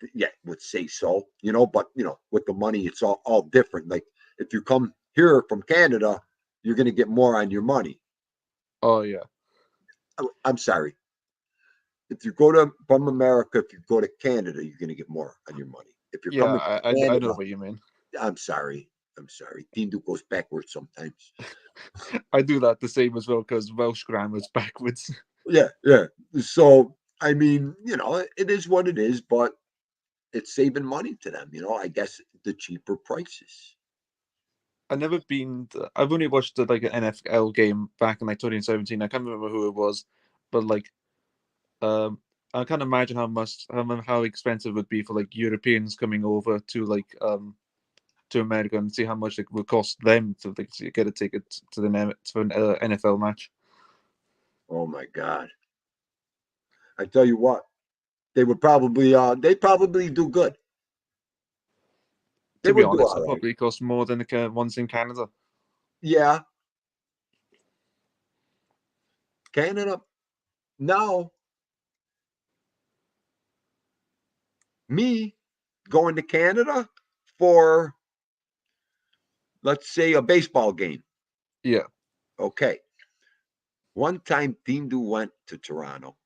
would say so. But with the money, it's all different. Like if you come here from Canada, you're going to get more on your money. Oh yeah. I'm sorry. If you go from America, if you go to Canada, you're going to get more on your money. If you're Yeah, coming from I Canada, know what you mean. I'm sorry. Tindu goes backwards sometimes. I do that the same as well because Welsh grammar's backwards. Yeah. So I mean, it is what it is, but it's saving money to them. I guess the cheaper prices. I've never been. I've only watched like an NFL game back in like 2017. I can't remember who it was, but like, I can't imagine how expensive it would be for like Europeans coming over to America and see how much it would cost them to like to get a ticket to an NFL match. Oh my God! I tell you what, they would probably do good. They To be would do honest, all it right. probably costs more than the ones in Canada. Yeah, Canada. Now, me going to Canada for, let's say, a baseball game. Yeah, Okay. One time, Tindu went to Toronto.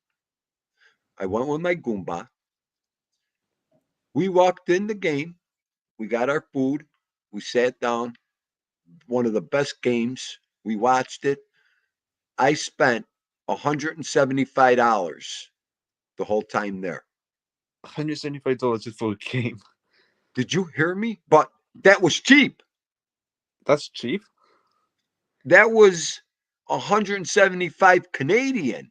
I went with my Goomba. We walked in the game. We got our food. We sat down. One of the best games. We watched it. I spent $175 the whole time there. $175 just for a game. Did you hear me? But that was cheap. That's cheap. That was 175 Canadian.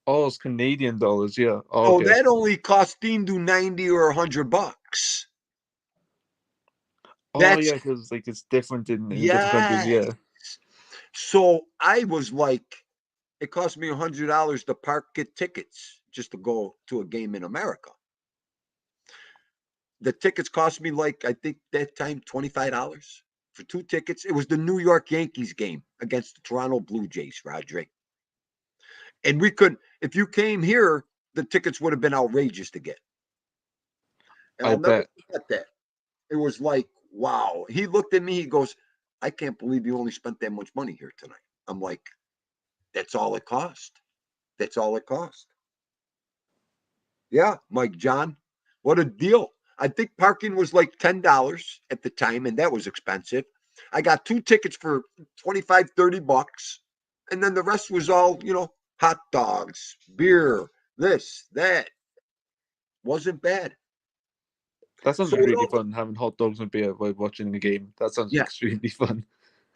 Oh, it's Canadian dollars. Yeah. Oh, Oh, okay. that only cost Tindu 90 or $100. Oh, That's yeah, because like it's different in different countries. yes. Yeah. So I was like, it cost me $100 to get tickets just to go to a game in America. The tickets cost me like, I think that time $25 for 2 tickets. It was the New York Yankees game against the Toronto Blue Jays, Roderick. And we could, if you came here, the tickets would have been outrageous to get. And I I'll never bet. forget that. It was like, wow. He looked at me, he goes, I can't believe you only spent that much money here tonight. I'm like, that's all it cost. That's all it cost. Yeah, Mike John, what a deal. I think parking was like $10 at the time, and that was expensive. I got 2 tickets for 25, $30. And then the rest was all, hot dogs, beer, this, that. Wasn't bad. That sounds So, really fun. Having hot dogs and beer while watching the game. That sounds yeah, extremely fun.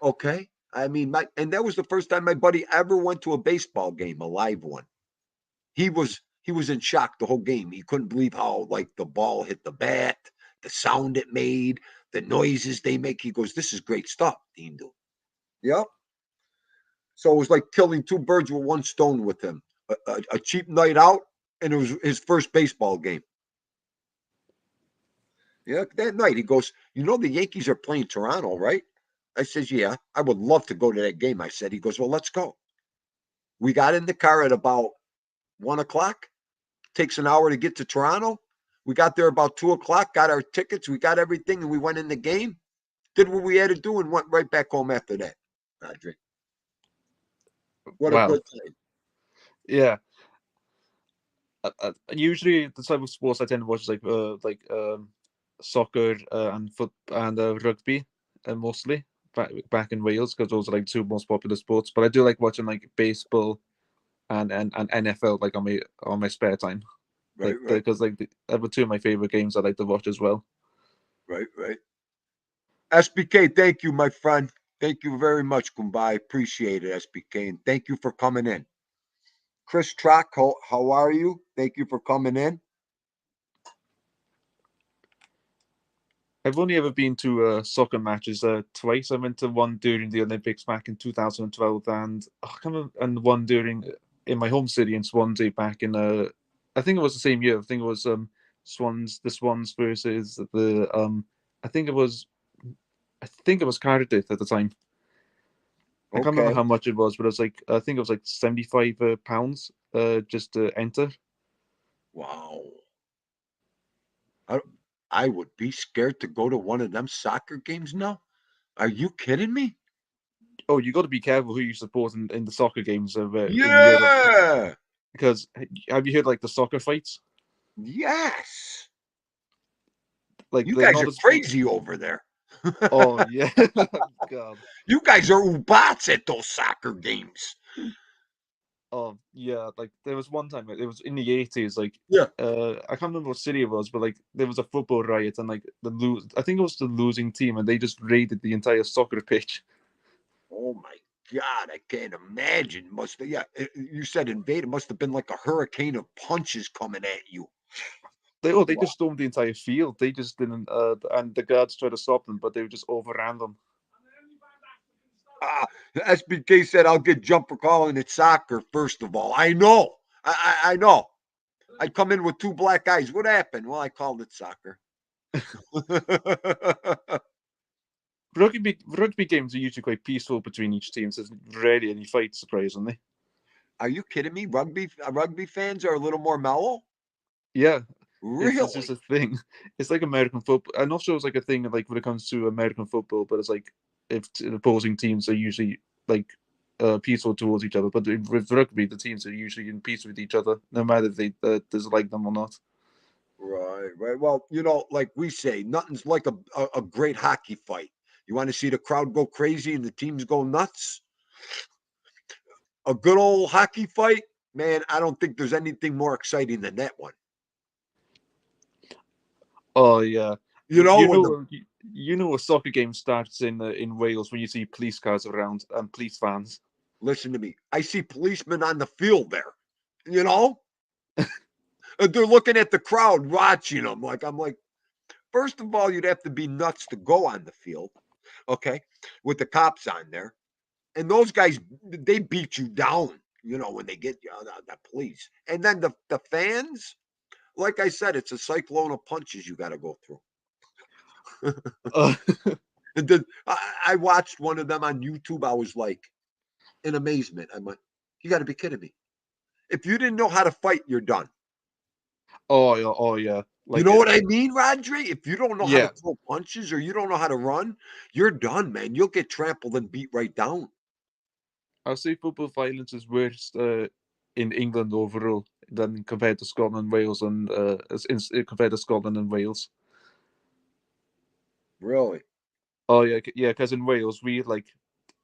okay. I mean, and that was the first time my buddy ever went to a baseball game, a live one. He was in shock the whole game. He couldn't believe how like the ball hit the bat, the sound it made, the noises they make. He goes, "This is great stuff, Dean." Yep. So it was like killing two birds with one stone with him. A cheap night out, and it was his first baseball game. Yeah, that night he goes, the Yankees are playing Toronto, right? I says, yeah, I would love to go to that game. I said, he goes, well, let's go. We got in the car at about 1 o'clock. Takes an hour to get to Toronto. We got there about 2 o'clock, got our tickets, we got everything, and we went in the game, did what we had to do, and went right back home after that. Roderick. What a Wow. good time. Yeah. Usually the type of sports I tend to watch is like soccer and rugby, mostly back in Wales because those are like two most popular sports. But I do like watching like baseball and NFL like on my spare time. Right, Because like the two of my favorite games I like to watch as well. right. SBK, thank you, my friend. Thank you very much, Kumbai. Appreciate it, SBK. And thank you for coming in. Chris Trock, how are you? Thank you for coming in. I've only ever been to soccer matches twice. I went to one during the Olympics back in 2012, and and one during in my home city in Swansea back in I think it was the same year. I think it was the Swans versus the I think it was Cardiff at the time. I can't remember Okay. how much it was, but it was like I think it was like £75 just to enter. Wow. I would be scared to go to one of them soccer games now. Are you kidding me? Oh, you got to be careful who you support in the soccer games in Europe, Yeah. because have you heard like the soccer fights? Yes. Like You they're guys not are as crazy over there. oh yeah, God. You guys are ubats at those soccer games. Oh yeah, like there was one time it was in the 80s, like Yeah. I can't remember what city it was, but like there was a football riot and like I think it was the losing team and they just raided the entire soccer pitch. Oh my God, I can't imagine. Must have, yeah. You said invaded. Must have been like a hurricane of punches coming at you. They Wow. just stormed the entire field. They just didn't and the guards tried to stop them, but they just overran them. SBK said, "I'll get jumped for calling it soccer." First of all, I know. I know. I'd come in with two black eyes. What happened? Well, I called it soccer. Rugby games are usually quite peaceful between each team, so there's rarely any fights, surprisingly. Are you kidding me? Rugby fans are a little more mellow. Yeah, it's just Really? a thing. It's like American football. I'm not sure it's like a thing like when it comes to American football, but it's like if the opposing teams are usually like peaceful towards each other. But with rugby, the teams are usually in peace with each other, no matter if they dislike them or not. Right, right. Well, like we say, nothing's like a great hockey fight. You want to see the crowd go crazy and the teams go nuts? A good old hockey fight, man, I don't think there's anything more exciting than that one. Oh yeah, You know, you when the know, you know, a soccer game starts in Wales when you see police cars around and police vans. listen to me, I see policemen on the field there, you know, and they're looking at the crowd watching them. Like, I'm like, first of all, you'd have to be nuts to go on the field, okay, with the cops on there. And those guys, they beat you down, when they get you, the police. And then the fans, like I said, it's a cyclone of punches you got to go through. Uh, And then I watched one of them on YouTube. I was like in amazement. I went, you got to be kidding me. If you didn't know how to fight, you're done. oh yeah, You like know what I mean, Rodri? If you don't know how to yeah. throw punches or you don't know how to run, you're done, man. You'll get trampled and beat right down. I'll say football violence is worse in England overall than compared to Scotland, Wales, and compared to Scotland and Wales. Really? Oh yeah, yeah. Because in Wales, we like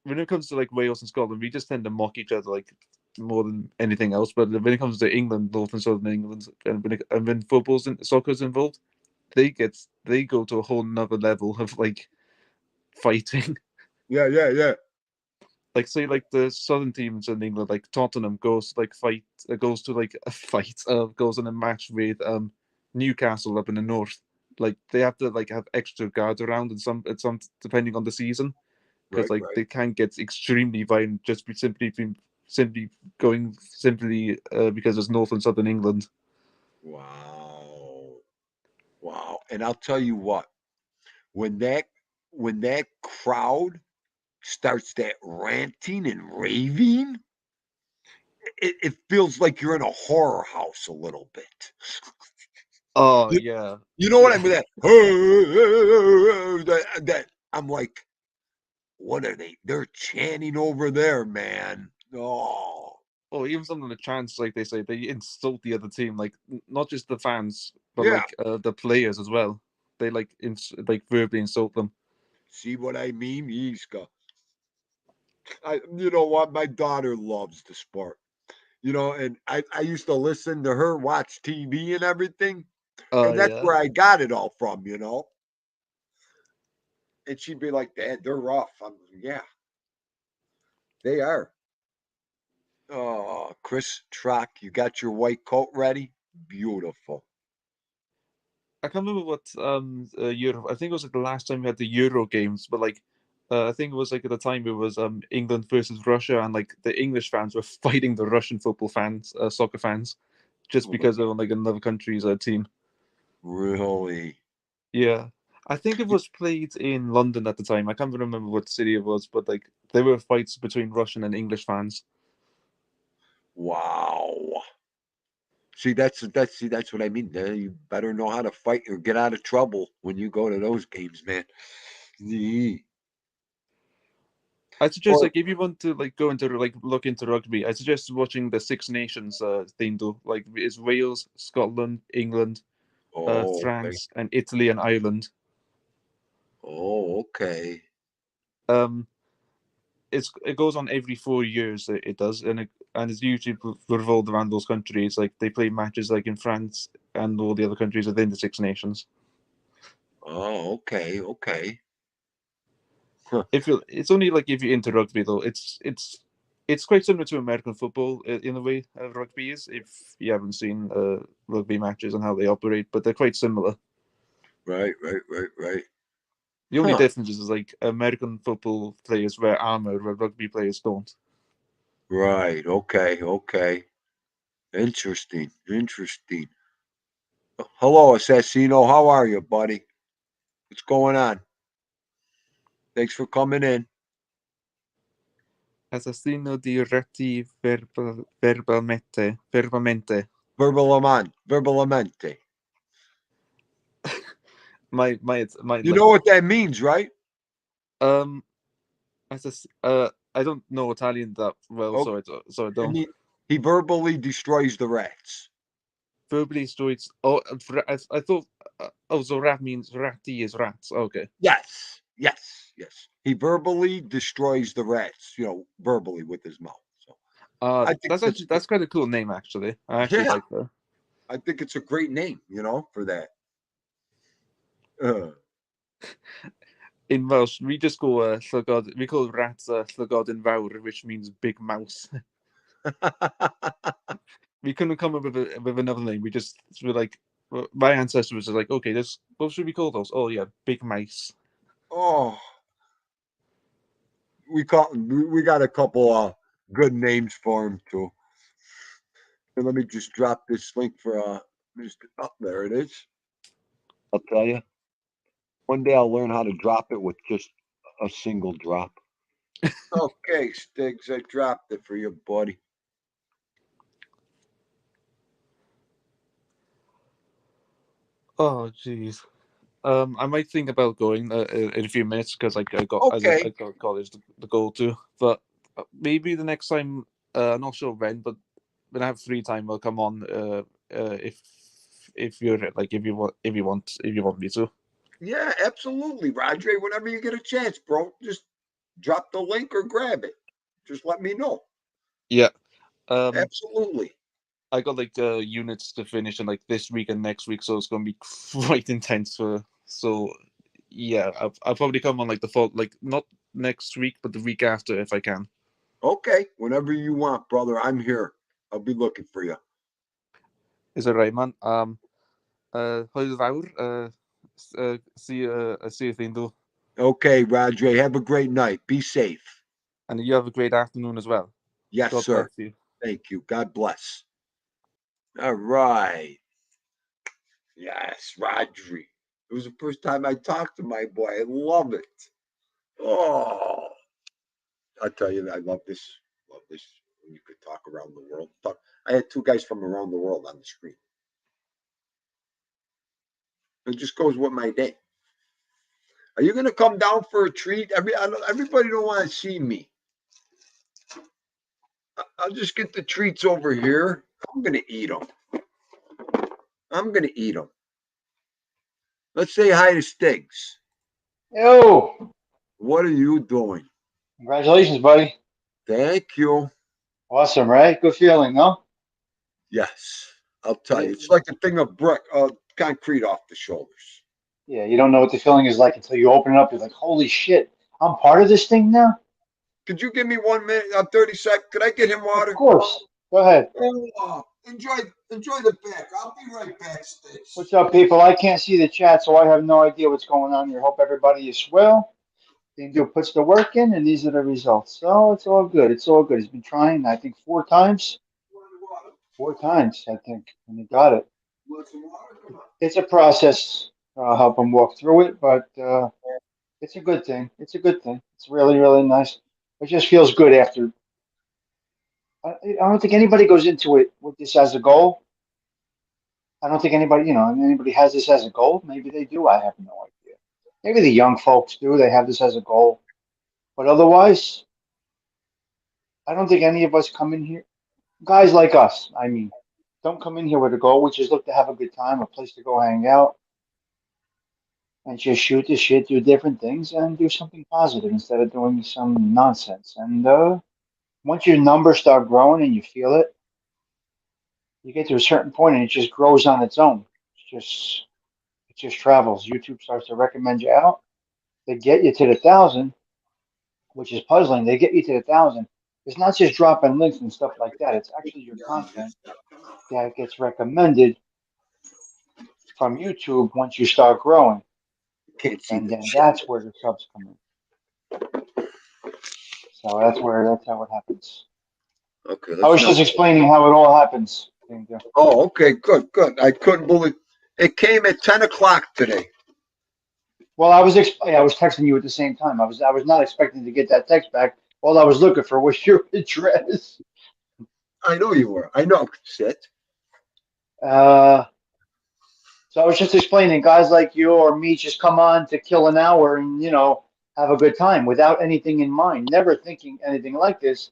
when it comes to like Wales and Scotland, we just tend to mock each other like more than anything else. But when it comes to England, North and Southern England, and when football's and soccer's involved, they go to a whole nother level of like fighting. Yeah, yeah, yeah. Like say like the southern teams in England, like Tottenham goes to like a fight, goes in a match with Newcastle up in the north. Like they have to like have extra guards around, and some depending on the season, because Right, like right. they can get extremely violent just simply because it's North and Southern England. Wow. Wow. And I'll tell you what, when that crowd starts that ranting and raving, it feels like you're in a horror house a little bit. Oh You, yeah, you know what I yeah. mean? That I'm like, what are they? They're chanting over there, man. Oh, Oh, even some of the chants, like they say, they insult the other team, like not just the fans, but yeah. like the players as well. They like verbally insult them. See what I mean, Yiska? You know what? My daughter loves the sport. And I used to listen to her watch TV and everything. Oh And that's yeah. where I got it all from. And she'd be like, Dad, they're rough. I'm yeah, they are. Oh, Chris Trock, you got your white coat ready? Beautiful. I can't remember what Euro. I think it was like the last time we had the Euro games, but like I think it was like at the time it was England versus Russia, and like the English fans were fighting the Russian football fans, soccer fans, just because they were like another country's team. Really? Yeah, I think it was played in London at the time. I can't remember what city it was, but like there were fights between Russian and English fans. Wow. See, that's what I mean. You better know how to fight or get out of trouble when you go to those games, man. Yee. I suggest Or like if you want to like go into like look into rugby, I suggest watching the Six Nations thing though. Like it's Wales, Scotland, England, oh, okay. France, and Italy and Ireland. Oh, okay. Um, it goes on every 4 years. It does, and it's usually revolved around those countries. Like they play matches like in France and all the other countries within the Six Nations. Oh, okay, okay. Huh. If you, it's only like if you're into rugby though. It's quite similar to American football in a way. Rugby is if you haven't seen rugby matches and how they operate, but they're quite similar. Right, right, right, right. The only Huh. difference is like American football players wear armor, where rugby players don't. Right. Okay, okay. Interesting. Interesting. Hello, Assassino. How are you, buddy? What's going on? Thanks for coming in. Assassino di reti verbalmente. Verbalmente. My You like know what that means, right? um I don't know Italian that well, Oh, so I it don't. mean, he verbally destroys the rats. Verbally stoics. Oh, I thought. Oh, so rat means ratty is rats. Okay. Yes, yes, yes. He verbally destroys the rats, verbally with his mouth. So I think That's quite a cool name actually. I actually yeah, like that. I think it's a great name, for that. Uh, In Welsh, we just go llygod. We call rats llygod yn fawr, which means big mouse. We couldn't come up with another name. We just were like, my ancestors was like, okay, this what should we call those? Oh yeah, big mice. oh, we got a couple good names for him too. And let me just drop this link for just there it is. I'll tell you. One day I'll learn how to drop it with just a single drop. Okay, Stiggs, I dropped it for you, buddy. Oh jeez. I might think about going in a few minutes because like I Okay. got college to go to, but maybe the next time. I'm not sure when, but when I have free time, I'll come on. If you're like if you want me to. Yeah, absolutely, Roger. Whenever you get a chance, bro, just drop the link or grab it. Just let me know. Yeah. Absolutely. I got like units to finish in like this week and next week, so it's gonna be quite intense. So yeah, I'll probably come on like the fall, like not next week, but the week after if I can. Okay, whenever you want, brother. I'm here. I'll be looking for you. Is that right, man? Hwyl fawr. See you thing, Okay, Roger. Have a great night. Be safe. and you have a great afternoon as well. Yes, God sir. bless you. Thank you. God bless. All right. Yes, Rodri. It was the first time I talked to my boy. I love it. Oh, I tell you, I love this. Love this. When you could talk around the world. I had two guys from around the world on the screen. It just goes with my day. Are you going to come down for a treat? Everybody don't want to see me. I'll just get the treats over here. I'm going to eat them. I'm going to eat them. Let's say hi to Stiggs. Yo, What are you doing? congratulations, buddy. Thank you. Awesome, right? Good feeling, no? Yes, I'll tell you. It's like a thing of brick, concrete off the shoulders. Yeah, you don't know what the feeling is like until you open it up. You're like, holy shit, I'm part of this thing now? Could you give me 1 minute, 30 seconds? Could I get him Of water? course. Go ahead. Enjoy the back. I'll be right back, Sticks. What's up, people? I can't see the chat, so I have no idea what's going on here. Hope everybody is well. Dingo puts the work in, and these are the results. So it's all good. It's all good. He's been trying, I think, 4 times. 4 times, I think, and he got it. It's a process. I'll help him walk through it, but it's a good thing. It's a good thing. It's really, really nice. It just feels good after. I don't think anybody goes into it with this as a goal. I don't think anybody, anybody has this as a goal. Maybe they do. I have no idea. Maybe the young folks do. They have this as a goal. But otherwise, I don't think any of us come in here, guys like us, I mean, don't come in here with a goal, which is look to have a good time, a place to go hang out, and just shoot the shit, do different things, and do something positive instead of doing some nonsense. And once your numbers start growing and you feel it, you get to a certain point and it just grows on its own. It just travels. YouTube starts to recommend you out. They get you to the 1,000, which is puzzling. They get you to the 1,000. It's not just dropping links and stuff like that. It's actually your content that gets recommended from YouTube once you start growing. Can't see And the then chat. that's where the subs come in. So that's how it happens. Okay. I was just explaining how it all happens. Oh, okay. Good. I couldn't believe it came at 10 o'clock today. Well, I was texting you at the same time. I was not expecting to get that text back. All I was looking for was your address. I know you were. I know. Sit. So I was just explaining, guys like you or me just come on to kill an hour and have a good time without anything in mind, never thinking anything like this.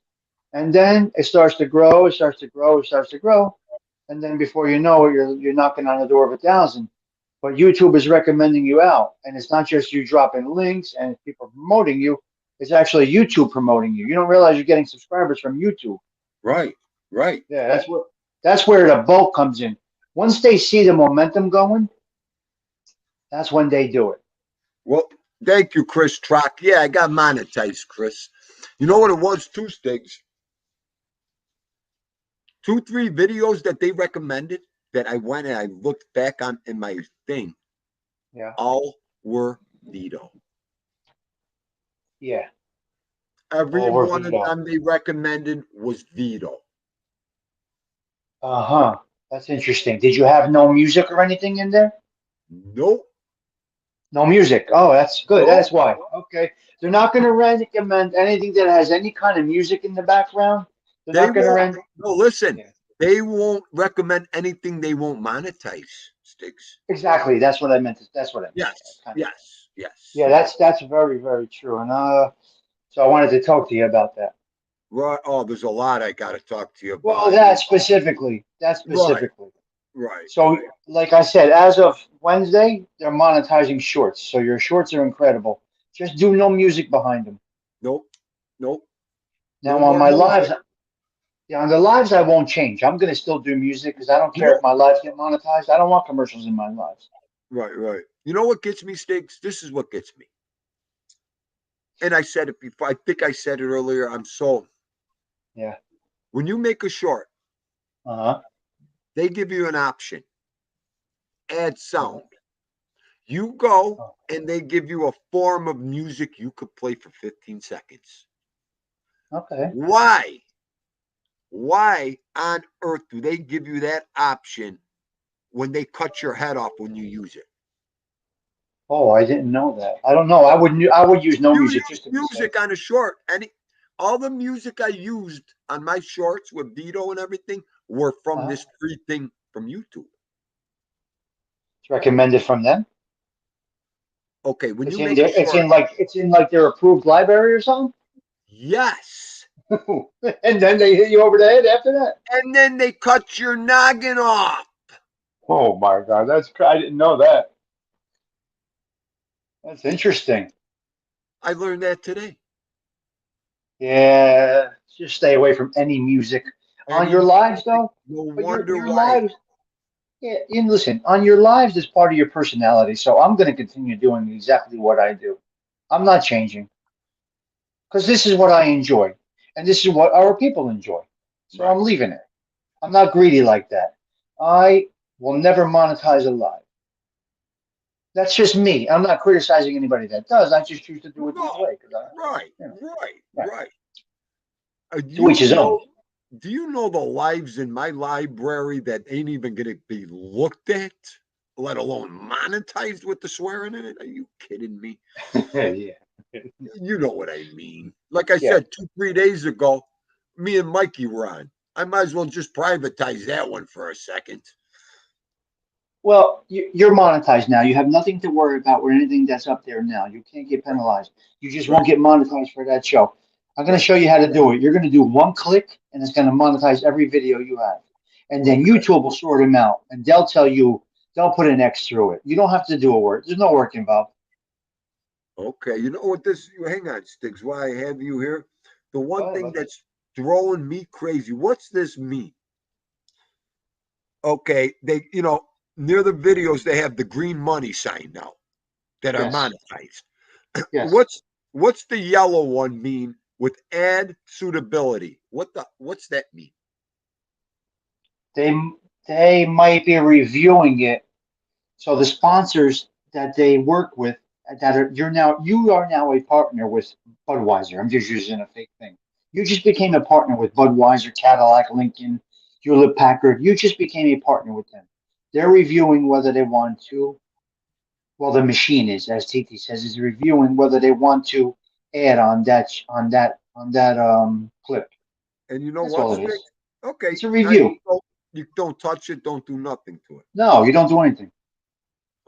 And then it starts to grow, it starts to grow, it starts to grow, and then before you know it, you're knocking on the door of 1,000. But YouTube is recommending you out, and it's not just you dropping links and people promoting you. It's actually YouTube promoting you. You don't realize you're getting subscribers from YouTube. Right. Yeah, that's where the bulk comes in. Once they see the momentum going, that's when they do it. Well, thank you, Chris Trock. Yeah, I got monetized, Chris. You know what it was? 2 Stigs. 2, 3 videos that they recommended that I went and I looked back on in my thing. Yeah. All were veto. Yeah. Every one of them they recommended was veto. Uh-huh. That's interesting. Did you have no music or anything in there? Nope. No music. Oh, that's good. Nope. That's why. Okay. They're not going to recommend anything that has any kind of music in the background. They're not going to recommend. No, listen. Yeah. They won't recommend anything they won't monetize, Sticks. Exactly. That's what I meant. That's what I meant. Yes. Yeah, that's very, very true. And so I wanted to talk to you about that. Right. Oh, there's a lot I got to talk to you about. Well, that specifically. Right. So, like I said, as of Wednesday, they're monetizing shorts. So your shorts are incredible. Just do no music behind them. Nope. Now on my lives, on the lives, I won't change. I'm going to still do music because I don't care if my lives get monetized. I don't want commercials in my lives. Right. You know what gets me, Stiggs? This is what gets me. And I said it before. I think I said it earlier. I'm sold. Yeah. When you make a short, they give you an option. Add sound. You go and they give you a form of music you could play for 15 seconds. Okay. Why on earth do they give you that option when they cut your head off when you use it? Oh, I didn't know that. I don't know. I would use no music. Just music on a short. All the music I used on my shorts with Vito and everything were from this free thing from YouTube. It's recommended from them. Okay, when it's in like their approved library or something. Yes. And then they hit you over the head after that. And then they cut your noggin off. Oh my God, I didn't know that. That's interesting. I learned that today. Yeah, just stay away from any music on your lives, though. No wonder why. Yeah, and listen, on your lives is part of your personality, so I'm going to continue doing exactly what I do. I'm not changing because this is what I enjoy, and this is what our people enjoy. So Right. I'm leaving it. I'm not greedy like that. I will never monetize a live. That's just me. I'm not criticizing anybody that does. I just choose to do it this No. way because Right. you know, Right. right. Right. To each his own. Do you know the lives in my library that ain't even going to be looked at, let alone monetized with the swearing in it? Are you kidding me? Yeah. You know what I mean. Like I Yeah. said 2-3 days ago, me and Mikey were on. I might as well just privatize that one for a second. Well, you're monetized now. You have nothing to worry about with anything that's up there now. You can't get Right. penalized. You just Right. won't get monetized for that show. I'm going to Right. show you how to do it. You're going to do one click, and it's going to monetize every video you have. And then Okay. YouTube will sort them out, and they'll tell you, they'll put an X through it. You don't have to do a work. There's no work involved. Okay. You know what this? Hang on, Stiggs. Why I have you here? The Go one ahead, thing bud. that's throwing me crazy. What's this mean? Okay, they near the videos they have the green money sign now that are Yes. monetized. Yes. What's the yellow one mean with ad suitability? What's that mean? They they might be reviewing it. So the sponsors that they work with that are you are now a partner with Budweiser. I'm just using a fake thing. You just became a partner with Budweiser, Cadillac, Lincoln, Hewlett Packard. You just became a partner with them. They're reviewing whether they want to. Well, the machine is, as Titi says, is reviewing whether they want to add on that clip. And you know That's what, all it is. Sticks? Okay, It's a review. you don't touch it, don't do nothing to it. No, you don't do anything.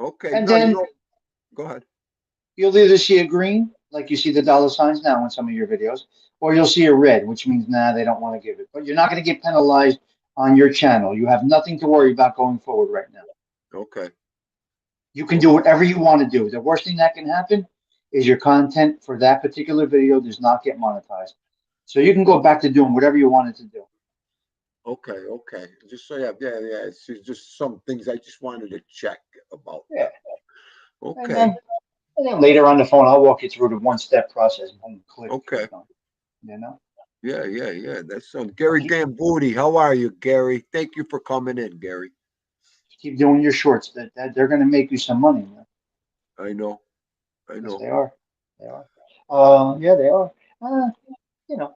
Okay, And no, then go ahead. you'll either see a green, like you see the dollar signs now in some of your videos, or you'll see a red, which means nah, they don't want to give it. But you're not going to get penalized on your channel. You have nothing to worry about going forward right now. Okay, You can do okay, whatever you want to do. The worst thing that can happen is your content for that particular video does not get monetized. So you can go back to doing whatever you wanted to do. okay. Just so yeah. It's just some things I just wanted to check about Yeah. that. And Okay, then and then later on the phone, I'll walk you through the one-step process. Boom, click, okay. you're done. You know? Yeah. That's some But Gary Gambuti. How are you, Gary? Thank you for coming in, Gary. keep doing your shorts. That they're going to make you some money, man. I know. Yes, they are. They are. Yeah, they are. Uh,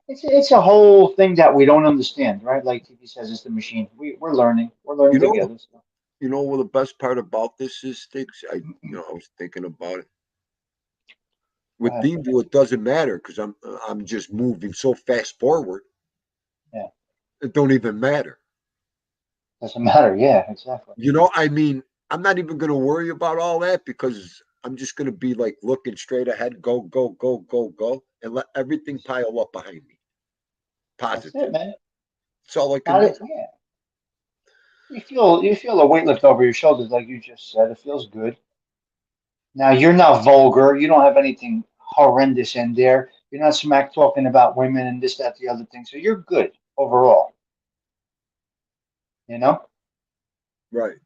it's a whole thing that we don't understand, right? Like TV says, it's the machine. We're learning. We're learning You know, together. So. what the best part about this is, Sticks? I was thinking about it. With Deanville, it doesn't matter because I'm just moving so fast forward. Yeah, It don't even matter. doesn't matter. Yeah, exactly. I mean, I'm not even going to worry about all that because I'm just going to be like looking straight ahead, go, and let everything pile up behind me. That's it, Positive. man. That's all I can Got do. it. Yeah. You feel a weight lift over your shoulders, like you just said. It feels good. Now you're not vulgar. You don't have anything horrendous in there. You're not smack talking about women and this, that, the other thing. So you're good overall. You know, Right.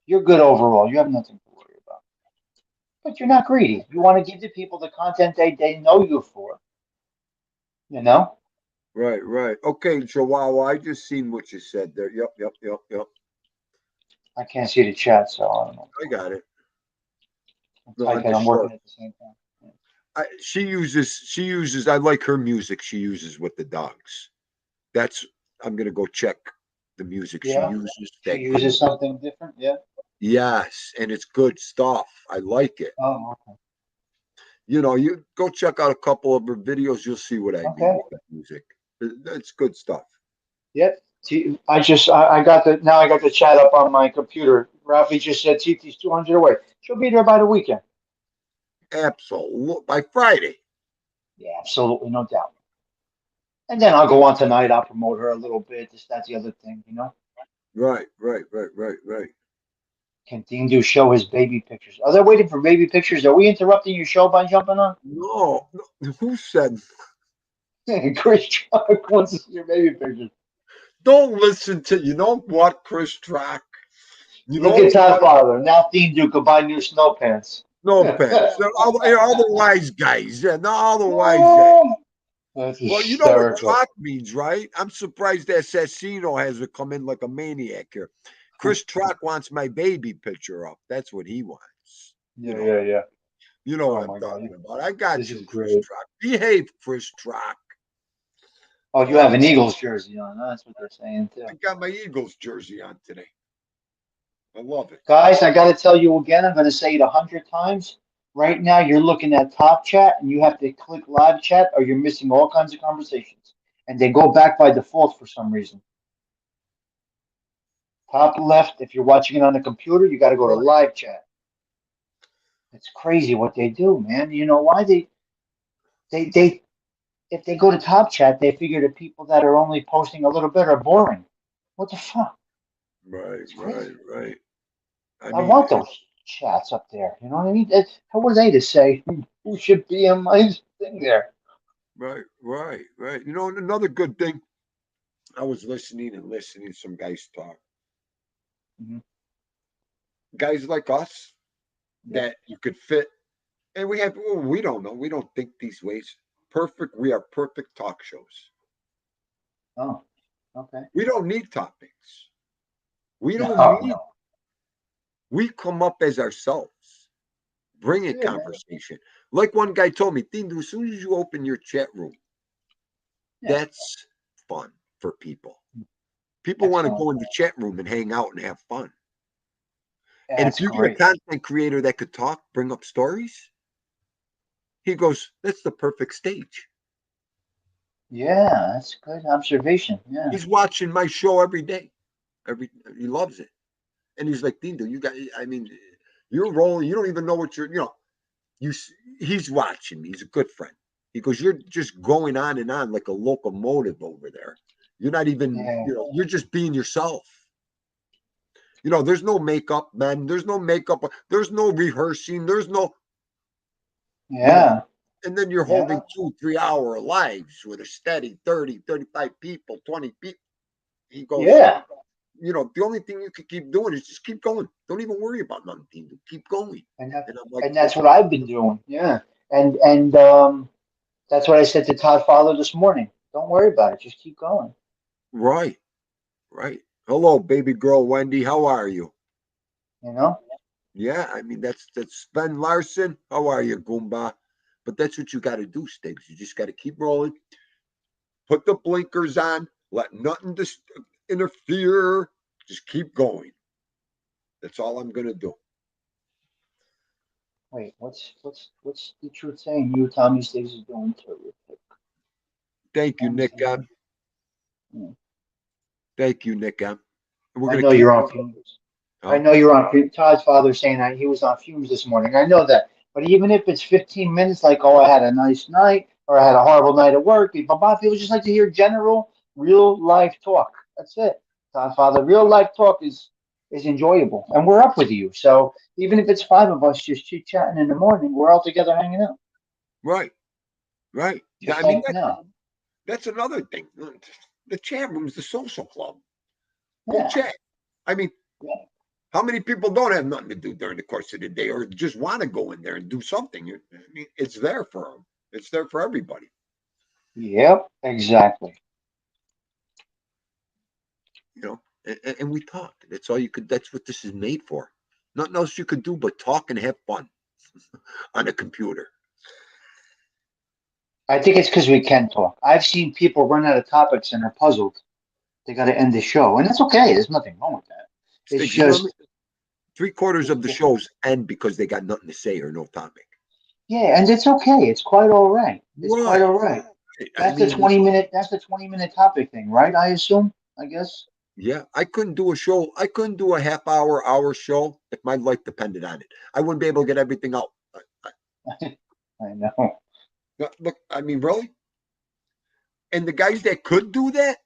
you're good overall. You have nothing to worry about. But you're not greedy. You want to give the people the content they know you for. You know. Right. Okay, Chihuahua, I just seen what you said there. Yep. I can't see the chat, so I don't know. I got it. I'm No, I typing. I'm just saw working it. at the same time. Yeah. She uses I like her music she uses with the dogs. That's I'm gonna go check the music she Yeah. uses. She That good. uses something different. Yeah. Yes, and it's good stuff. I like it. Oh, You go check out a couple of her videos, you'll see what I mean okay. with that music. It's good stuff. Yep. I got the chat up on my computer. Ralphie just said TT's 200 away. She'll be there by the weekend. Absolutely. By Friday. Yeah, absolutely, no doubt. And then I'll go on tonight. I'll promote her a little bit. This, that's the other thing, you know. Right. Can Dean do show his baby pictures? Are they waiting for baby pictures? Are we interrupting your show by jumping on? No, who said Chris Chuck wants to see your baby pictures. don't listen to you know what, Chris Track? You Look know, at Godfather. Now Theme Duke could buy new snow pants. no pants. All the wise guys. Yeah, not all the wise guys. Oh, that's Well, you know what hysterical. Trock means, right? I'm surprised that Assassino has to come in like a maniac here. Chris Trock wants my baby picture up. That's what he wants. Yeah, yeah, yeah. You know what Oh I'm my God. talking about. I got This you, is Chris great. Trock. Behave, Chris Trock. Oh, you have an Eagles jersey on. That's what they're saying too. I got my Eagles jersey on today. I love it. Guys, I got to tell you again, I'm going to say it 100 times. Right now, you're looking at Top Chat, and you have to click Live Chat, or you're missing all kinds of conversations. And they go back by default for some reason. Top left, if you're watching it on the computer, you got to go to Live Chat. It's crazy what they do, man. You know why? They if they go to Top Chat, they figure the people that are only posting a little bit are boring. What the fuck? Right, It's crazy. right. I mean, want those chats up there. You know what I mean? How are they to say who should be in my thing there? right. You know, another good thing. I was listening to some guys talk. Mm-hmm. Guys like us Yeah. that you could fit, and we don't know. We don't think these ways. Perfect. We are perfect talk shows. Oh, okay. We don't need topics. We don't No, need. no. We come up as ourselves. Bring it Yeah, man. conversation. Like one guy told me, Tindu, as soon as you open your chat room, Yeah. that's fun for people. People want to Excellent. go in the chat room and hang out and have fun. And if That's you get a great. content creator that could talk, bring up stories, he goes, that's the perfect stage. Yeah, that's good observation. Yeah. He's watching my show every day. He loves it. And he's like, Tindu, you got, I mean, you're rolling. You don't even know what you, he's watching me. He's a good friend. He goes, you're just going on and on like a locomotive over there. You're not even, Yeah. you're just being yourself. There's no makeup, man. There's no makeup. There's no rehearsing. There's no, Yeah. and then you're Yeah. holding 2-3 hour lives with a steady 30, 35 people, 20 people. He goes, Yeah. the only thing you could keep doing is just keep going. Don't even worry about nothing. Keep going. And And I'm like, that's what I've been doing. Yeah. And that's what I said to Todd Fowler this morning. Don't worry about it. Just keep going. right. Hello, baby girl Wendy. How are you? You know? Yeah, I mean that's Ben Larson. How are you, Goomba? But that's what you got to do, Stiggs. You just got to keep rolling. Put the blinkers on. Let nothing interfere. Just keep going. That's all I'm gonna do. Wait, what's the truth saying? You, Tommy Stiggs is doing terrific. Thank you, Tommy Nick Stiggs. M. Yeah. Thank you, Nick M. We're I gonna know keep. you're on fumes. I know you're on fumes. Todd's father saying that he was on fumes this morning. I know that. But even if it's 15 minutes, like, oh, I had a nice night, or I had a horrible night at work, people would just like to hear general, real life talk. That's it. Todd's father, real life talk is enjoyable, and we're up with you. So even if it's 5 of us just chit chatting in the morning, we're all together hanging out. Right. Yeah, Just I mean like now. that's another thing. The chat room is the social club. Go Yeah. chat. I mean, Yeah. how many people don't have nothing to do during the course of the day, or just want to go in there and do something? I mean, it's there for them. It's there for everybody. Yep. Exactly. And we talk. That's all you could. That's what this is made for. Nothing else you could do but talk and have fun on a computer. I think it's because we can talk. I've seen people run out of topics and are puzzled. They got to end the show, and that's okay. There's nothing wrong with that. It's You know what I just mean? 3/4 of the it's shows end because they got nothing to say or no topic. yeah, and it's okay. It's quite all right. It's quite Right. all right. I That's the mean, 20-minute. That's the 20-minute topic thing, right? I assume. I guess. yeah, I couldn't do a show. I couldn't do a hour show if my life depended on it. I wouldn't be able to get everything out. I know. Look, I mean, really? And the guys that could do that,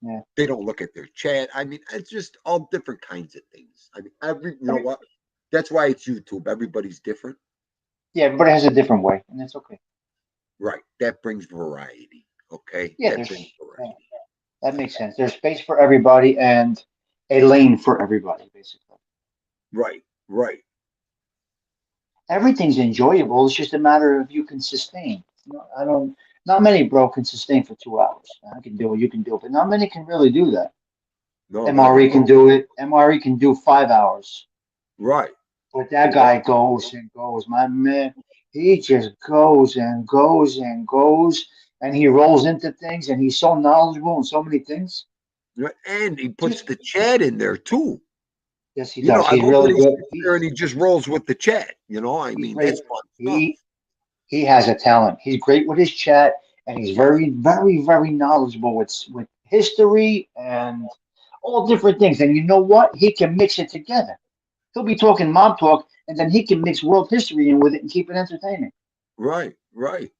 Yeah. they don't look at their chat. I mean, it's just all different kinds of things. I mean, you know what? That's why it's YouTube. Everybody's different. Yeah, everybody has a different way, and that's okay. Right. That brings variety. Okay. Yeah, That brings variety. that makes sense. There's space for everybody, and a lane for everybody, basically. Right. Right. Everything's enjoyable. It's just a matter of you can sustain. I don't. Not many bro can sustain for 2 hours. I can do it. You can do it, but not many can really do that. No, not MRE can do it. MRE can do 5 hours. right. But that guy goes and goes. My man, he just goes and goes and goes, and he rolls into things, and he's so knowledgeable in so many things. Right. And he puts Just the chat in there too. yes, he You know, does. I He's love really when he good. sits there and he just rolls with the chat. You know, I He's mean, great. that's fun stuff. He has a talent. He's great with his chat, and he's Yes. very knowledgeable with history and all different things. And you know what? He can mix it together. He'll be talking mob talk, and then he can mix world history in with it and keep it entertaining. Right. Right.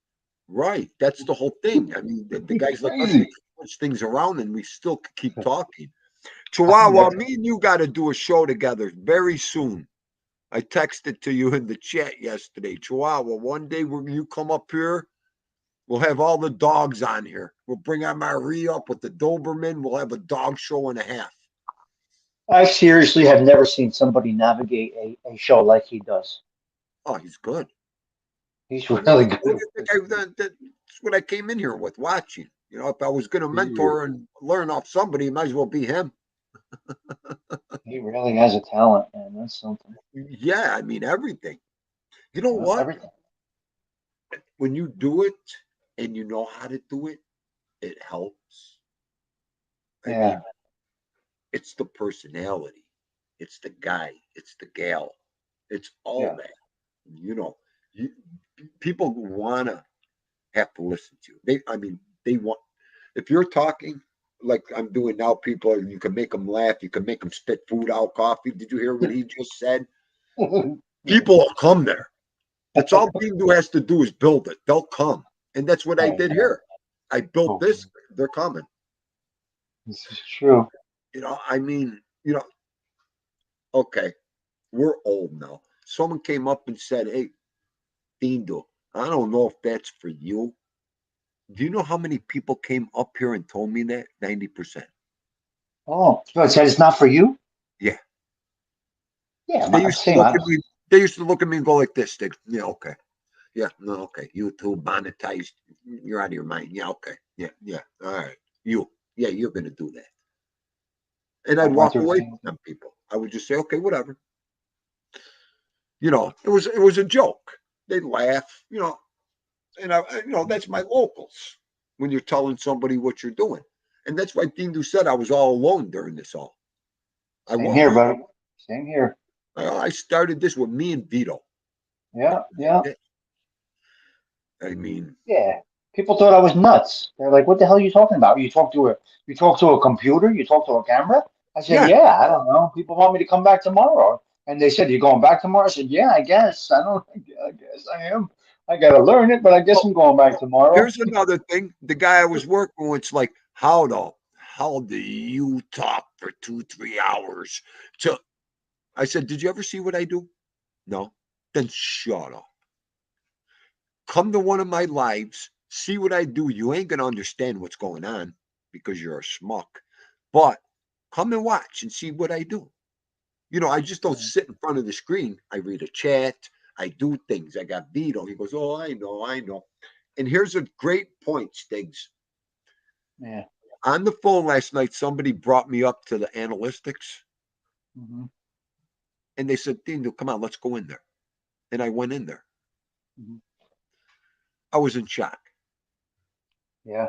Right. That's the whole thing. I mean, the He's guys like us, we crazy. can switch things around and we still can keep talking. I Chihuahua, know. me and you got to do a show together very soon. I texted to you in the chat yesterday. Chihuahua, one day when you come up here, we'll have all the dogs on here. We'll bring Amari up with the Doberman. We'll have a dog show and a half. I seriously have never seen somebody navigate a show like he does. Oh, he's good. He's I mean, really what do good. you think that's what I came in here with, watching. You know, if I was going to He, re- mentor and learn off somebody, it might as well be him. he really has a talent, man. That's something. Yeah, I mean, everything. You know what? Everything. When you do it and you know how to do it, it helps. I Yeah, mean, it's the personality, it's the guy, it's the gal, it's all yeah. that. You know, you, people want to have to listen to you. I mean, they want, if you're talking like I'm doing now, people, you can make them laugh, you can make them spit food out, coffee. Did you hear what he just said? People will come there. That's all Bingo has to do is build it. They'll come. And that's what I Hey, did here. I built oh, this, they're coming. this is true. You know, I mean, okay, we're old now. Someone came up and said, "Hey, Dindo, I don't know if that's for you. Do you know how many people came up here and told me that? 90%. Oh, so it said it's not for you? Yeah. Yeah, They used to same. look at me. They used to look at me and go like this. Yeah, okay. Yeah, no, okay. YouTube monetized. You're out of your mind. Yeah, okay. Yeah, yeah. All right. Yeah, you're gonna do that. And I I'd went walk through the away same from thing. them people. I would just say, okay, whatever. It was a joke. They'd laugh, and that's my locals when you're telling somebody what you're doing. And that's why Dindu said I was all alone during this all. I Same here, was. buddy. Same here. I started this with me and Vito. Yeah, yeah, I mean, yeah. People thought I was nuts. They're like, "What the hell are you talking about? You talk to a computer? You talk to a camera?" I said, yeah. "Yeah, I don't know. People want me to come back tomorrow." And they said, "You going back tomorrow?" I said, "Yeah, I guess. I don't. I guess I am. I gotta learn it, but I guess Well, I'm going back tomorrow." here's another thing. The guy I was working with, it's like, how do you talk for 2, 3 hours? So I said, did you ever see what I do? No. Then shut up. Come to one of my lives, see what I do. You ain't gonna understand what's going on because you're a schmuck. But come and watch and see what I do. I just don't sit in front of the screen. I read a chat. I do things. I got Vito. He goes, oh, I know, I know. And here's a great point, Stiggs. Yeah. On the phone last night, somebody brought me up to the analytics Hmm. and they said, Dino, come on, let's go in there. And I went in there. Hmm. I was in shock. Yeah.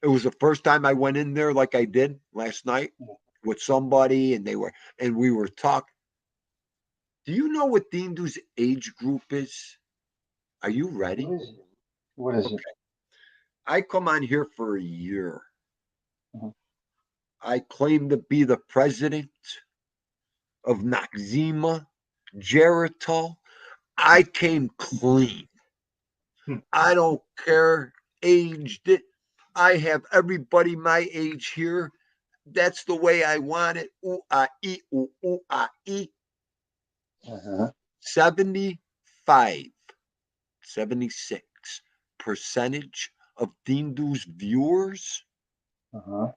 It was the first time I went in there like I did last night with somebody and we were talking. Do you know what Dindu's age group is? Are you ready? What is it? What is it? Okay. I come on here for a year. Mhm. I claim to be the president of Noxzema, Geritol. I came clean. Hmm. I don't care aged it. I have everybody my age here. That's the way I want it. Ooh, ah, ee, ooh, ooh, ah, ee. Uh-huh. 75, 76% of Dindu's viewers, Uh-huh.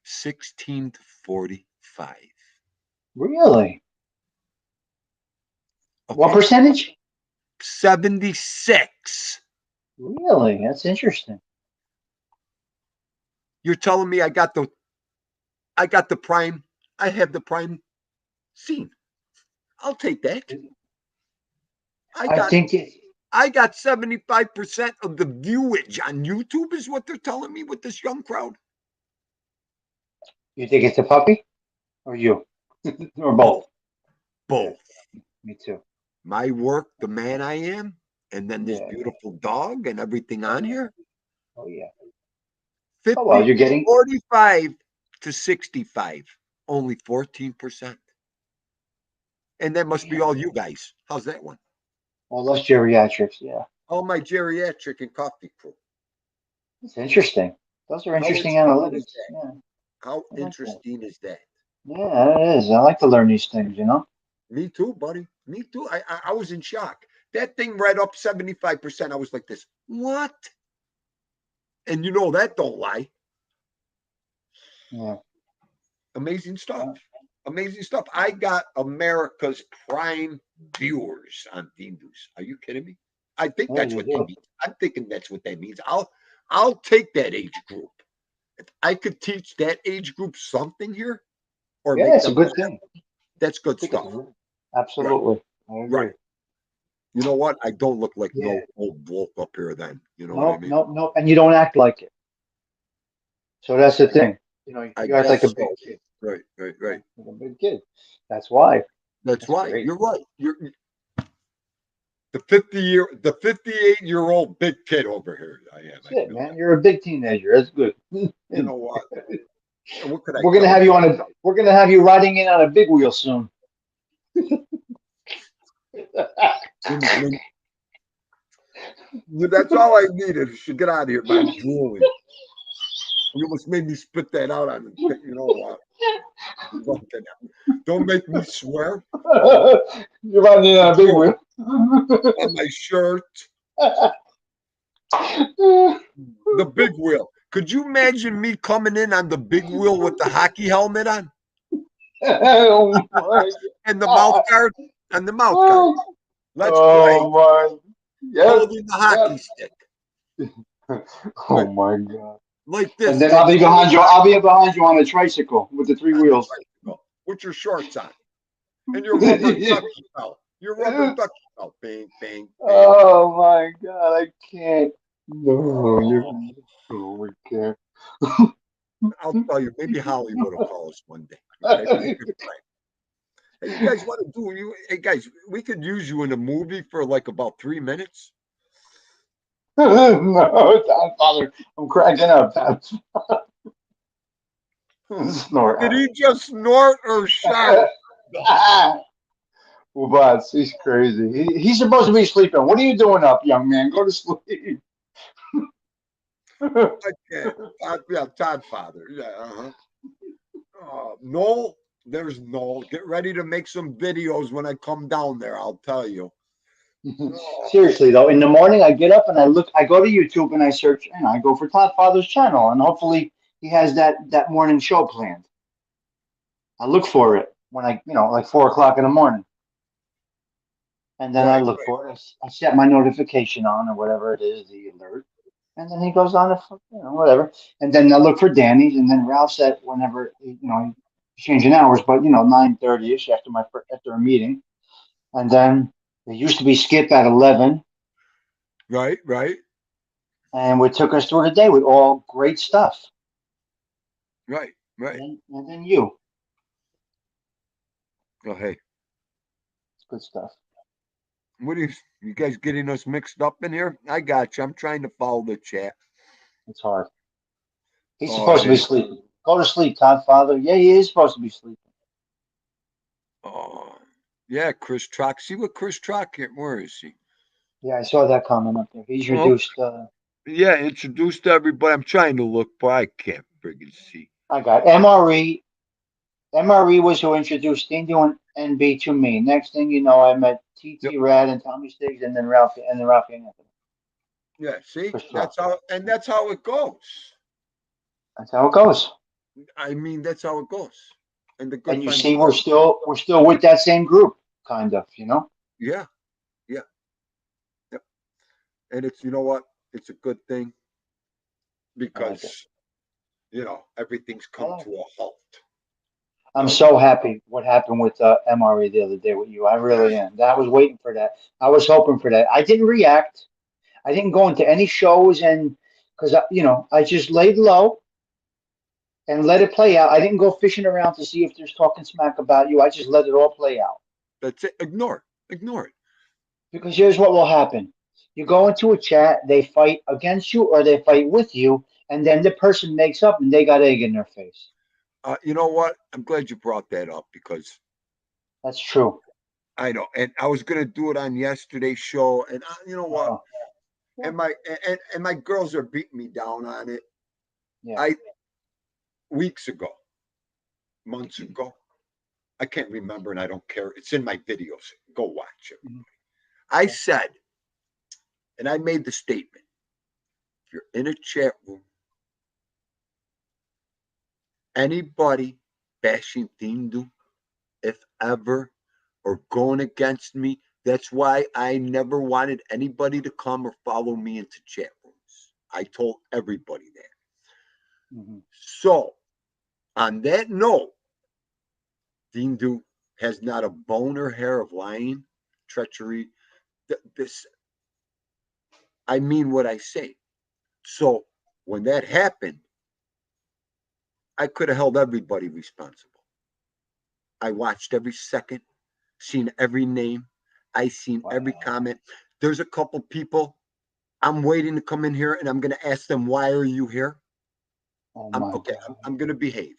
16 to 40 Really? What Okay. percentage? 76. Really? That's interesting. You're telling me I got the prime. I have the prime scene. I'll take that. I think it. I got 75% of the viewage on YouTube is what they're telling me with this young crowd. You think it's a puppy, or you, or both? Both. Me too. My work, the man I am, and then this Yeah. beautiful dog and everything on here. Oh yeah. 50, Oh well, you're getting. 45 to 65, only 14%. And that must be all you guys. How's that one? All those geriatrics. Yeah. All my geriatric and coffee crew. It's interesting. Those are How interesting interesting is analytics. that? Yeah. How I like that. interesting is that? Yeah, it is. I like to learn these things. Me too, buddy. Me too. I was in shock. That thing read up 75%. I was like this. What? And you know that don't lie. Yeah. Amazing stuff. Amazing stuff. I got America's prime viewers on News. Are you kidding me? I think Yeah, that's you what do. that means. I'm thinking that's what that means. I'll take that age group. If I could teach that age group something here, or Yeah, make it's a them good laugh, thing. that's good I think it's stuff. absolutely. I agree. Right. You know what? I don't look like Yeah. no old wolf up here then. You know what I Nope, mean? nope, nope. And you don't act like it. So that's the thing. I You act like a guess big so. kid. Right. Like a big kid. That's why. That's That's right. great. You're right. You're the 58-year-old big kid over here. I am. That's I it, feel man. that. You're a big teenager. That's good. You know what? What could I We're gonna tell have you? you on a. We're gonna have you riding in on a big wheel soon. That's all I needed. Should get out of here, man. I'm drooling. You almost made me spit that out on the. You know what? Don't make me swear. You're riding in on a big wheel. On my shirt, the big wheel. Could you imagine me coming in on the big wheel with the hockey helmet on Oh my and the mouth God. guard and the mouth guard? Let's play. Oh my. Yep. Holding the hockey stick. Oh my God. Like this. And then I'll be behind you. I'll be behind you on a tricycle with the three on the wheels. tricycle with your shorts on and your rubber ducky belt. Your rubber ducky belt. Bang, bang, bang. Oh my God. I can't. No, you. Oh, we can't. I'll tell you, maybe Hollywood will call us one day. Okay? We could play. Hey, you guys want to do you? Hey, guys, we could use you in a movie for like about 3 minutes. No, Godfather. I'm cracking up. Snort. Did he just snort or shout? Well, he's crazy. He's supposed to be sleeping. What are you doing up, young man? Go to sleep. I can't. Yeah, Todd Father. Yeah, Noel, there's Noel. Get ready to make some videos when I come down there. I'll tell you. Seriously though, in the morning I get up and I look. I go to YouTube and I search, and I go for Todd Father's channel, and hopefully he has that morning show planned. I look for it when like 4 o'clock in the morning, and then I look for it. I set my notification on or whatever it is, the alert, and then he goes on to whatever, and then I look for Danny's, and then Ralph's at whenever he's changing hours, but 9:30 ish after a meeting, and then it used to be Skip at 11. Right. And it took us through the day with all great stuff. Right. And then you. Oh, hey. It's good stuff. What are you guys getting us mixed up in here? I got you. I'm trying to follow the chat. It's hard. He's supposed to be sleeping. Go to sleep, Todd Father. Yeah, he is supposed to be sleeping. Oh, yeah, Chris Trock. See what Chris Trock here. Where is he? Yeah, I saw that comment up there. He's reduced. Yeah, introduced everybody. I'm trying to look, but I can't friggin' see. I got MRE. MRE was who introduced Stingy and NB to me. Next thing you know, I met TT Rad and Tommy Stiggs, and then Ralph and Anthony. Yeah, see, that's how it goes. That's how it goes. I mean, that's how it goes. And the good And you friends. see, we're still with that same group, kind of, you know. Yeah, yeah, yep. And it's, you know what? It's a good thing I like it. because, everything's I come like to it. a halt. I'm Now, so happy what happened with MRE the other day with you. I really am. I was waiting for that. I was hoping for that. I didn't react. I didn't go into any shows, and because I just laid low and let it play out. I didn't go fishing around to see if there's talking smack about you. I just let it all play out. that's it. Ignore it. Ignore it. Because here's what will happen. You go into a chat, they fight against you or they fight with you, and then the person makes up and they got egg in their face. You know what? I'm glad you brought that up because That's true. I know, and I was gonna do it on yesterday's show, and you know what? Oh, And my girls are beating me down on it. yeah. I weeks ago, months ago, I can't remember, and I don't care. It's in my videos. Go watch it. Mhm. I said, and I made the statement: if you're in a chat room, anybody bashing Tindu, if ever, or going against me, that's why I never wanted anybody to come or follow me into chat rooms. I told everybody that. Mhm. So, on that note, Dindu has not a bone or hair of lying, treachery. This, I mean what I say. So, when that happened, I could have held everybody responsible. I watched every second, seen every name, I seen every Wow. comment. There's a couple people I'm waiting to come in here, and I'm going to ask them, "Why are you here?" Oh I'm my okay. God. I'm going to behave,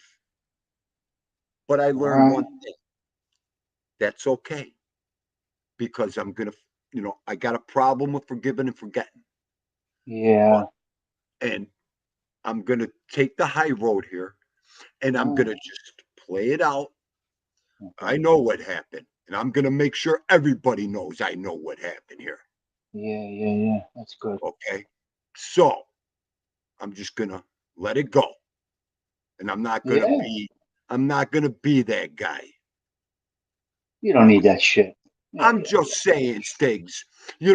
but I All learned right. one thing. That's okay because I'm going to, I got a problem with forgiving and forgetting, but Yeah. and I'm going to take the high road here, and I'm All going to just play it out. right. I Okay. know what happened, and I'm going to make sure everybody knows I know what happened here. Yeah, yeah, yeah. That's good. Okay, so I'm just going to let it go, and Yeah. I'm not going to be that guy. You don't need that shit. Yeah, I'm yeah, yeah. just saying, Stigs.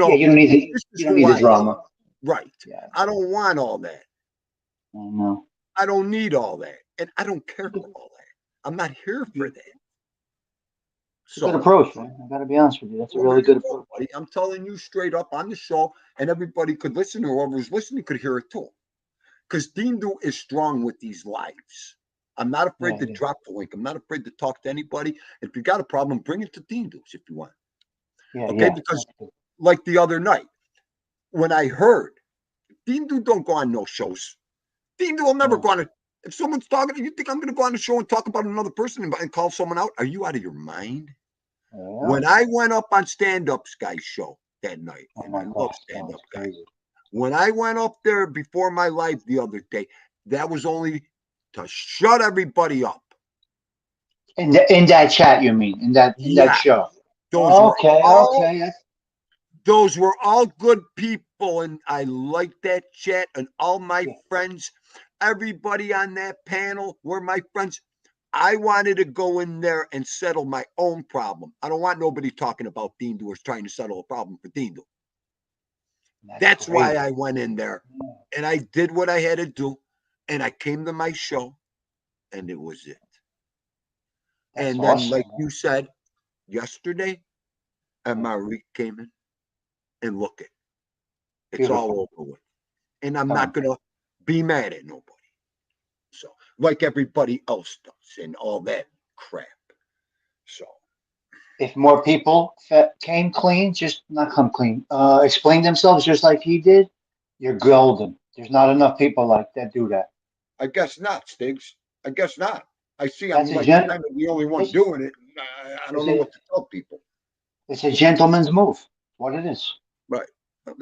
Yeah, you don't need This is you don't who need the I am. drama. Right. Yeah, I don't want all that. I know. I don't need all that. And I don't care for all that. I'm not here for It's that. a good So, approach, man. I gotta be honest with you. That's a well, there really you good go, approach. buddy. I'm telling you straight up on the show, and everybody could listen, or whoever's listening could hear it too. Because Dindu is strong with these lives. I'm not afraid Yeah, to yeah, drop the link. I'm not afraid to talk to anybody. If you got a problem, bring it to Dindu's if you want. yeah, Okay? yeah. Because That's good. like the other night, when I heard Dindu don't go on no shows. Dindu will never Yeah. go on it. If someone's talking, you think I'm going to go on the show and talk about another person and call someone out? Are you out of your mind? Yeah. When I went up on Stand Up's guy's show that night, Oh and my I love God, that Stand Up was Guy. crazy. When I went up there before my live the other day, that was only to shut everybody up. In that chat, you mean? In that Yeah, show? those were Okay, all okay. those were all good people, and I liked that chat. And all my Yeah, friends, everybody on that panel were my friends. I wanted to go in there and settle my own problem. I don't want nobody talking about Dean Doers trying to settle a problem for Dean Doers. that's That's why great. I went in there Yeah, and I did what I had to do. And I came to my show and it was it. that's And then, awesome, like man. you said yesterday, Yeah, Amari came in and look it. It's beautiful. all over with. And I'm not Done. going to be mad at nobody. So, like everybody else does and all that crap. So, If more people came clean, just not come clean, explain themselves just like he did, you're golden. There's not enough people like that do that. I guess not, Stiggs. I guess not. I see That's I'm a like gent. kind of the only one It's, doing it. I don't it's know a what to tell people. it's a gentleman's move. What it is. Right.